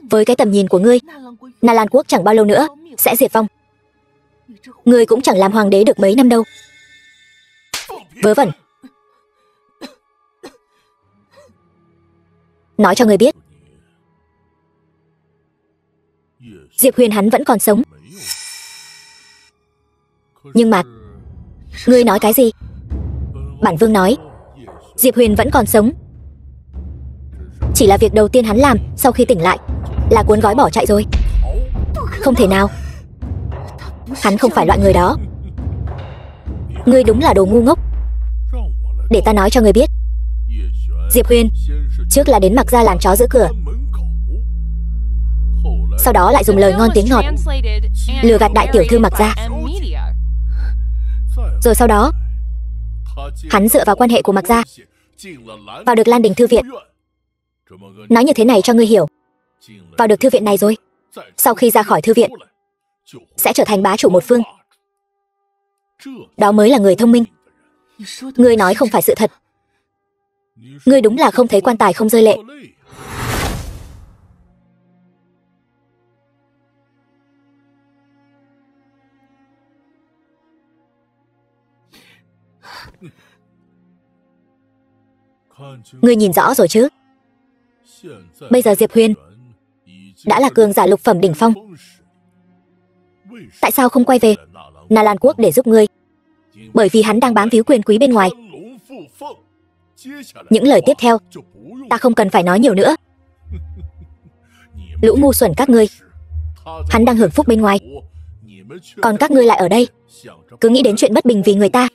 Với cái tầm nhìn của ngươi, Na Lan quốc chẳng bao lâu nữa sẽ diệt vong. Ngươi cũng chẳng làm hoàng đế được mấy năm đâu. Vớ vẩn. Nói cho ngươi biết, Diệp Huyền hắn vẫn còn sống. Nhưng mà ngươi nói cái gì? Bản vương nói Diệp Huyền vẫn còn sống. Chỉ là việc đầu tiên hắn làm sau khi tỉnh lại là cuốn gói bỏ chạy rồi. Không thể nào. Hắn không phải loại người đó. Ngươi đúng là đồ ngu ngốc. Để ta nói cho ngươi biết, Diệp Huyền trước là đến mặc ra làm chó giữ cửa, sau đó lại dùng lời ngon tiếng ngọt lừa gạt đại tiểu thư mặc ra. Rồi sau đó hắn dựa vào quan hệ của mặc ra vào được Lan Đình thư viện. Nói như thế này cho ngươi hiểu, vào được thư viện này rồi, sau khi ra khỏi thư viện sẽ trở thành bá chủ một phương. Đó mới là người thông minh. Ngươi nói không phải sự thật. Ngươi đúng là không thấy quan tài không rơi lệ. Ngươi nhìn rõ rồi chứ? Bây giờ Diệp Huyền đã là cường giả lục phẩm đỉnh phong. Tại sao không quay về Na Lan Quốc để giúp ngươi? Bởi vì hắn đang bám víu quyền quý bên ngoài. Những lời tiếp theo ta không cần phải nói nhiều nữa. Lũ ngu xuẩn các ngươi. Hắn đang hưởng phúc bên ngoài, còn các ngươi lại ở đây cứ nghĩ đến chuyện bất bình vì người ta.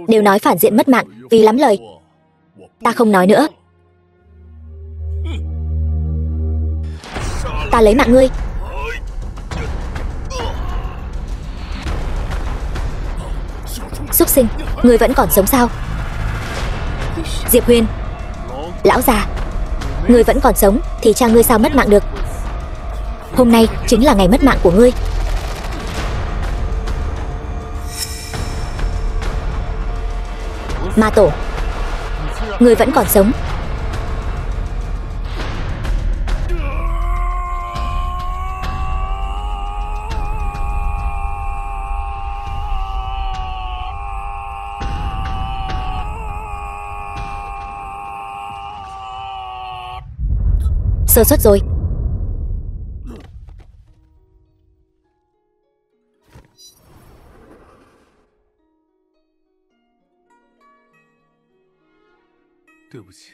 Đều nói phản diện mất mạng vì lắm lời. Ta không nói nữa. Ta lấy mạng ngươi. Súc sinh, ngươi vẫn còn sống sao? Diệp Huyền, lão già, ngươi vẫn còn sống thì cha ngươi sao mất mạng được? Hôm nay chính là ngày mất mạng của ngươi. Ma tổ, ngươi vẫn còn sống. Sơ suất rồi.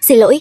Xin lỗi.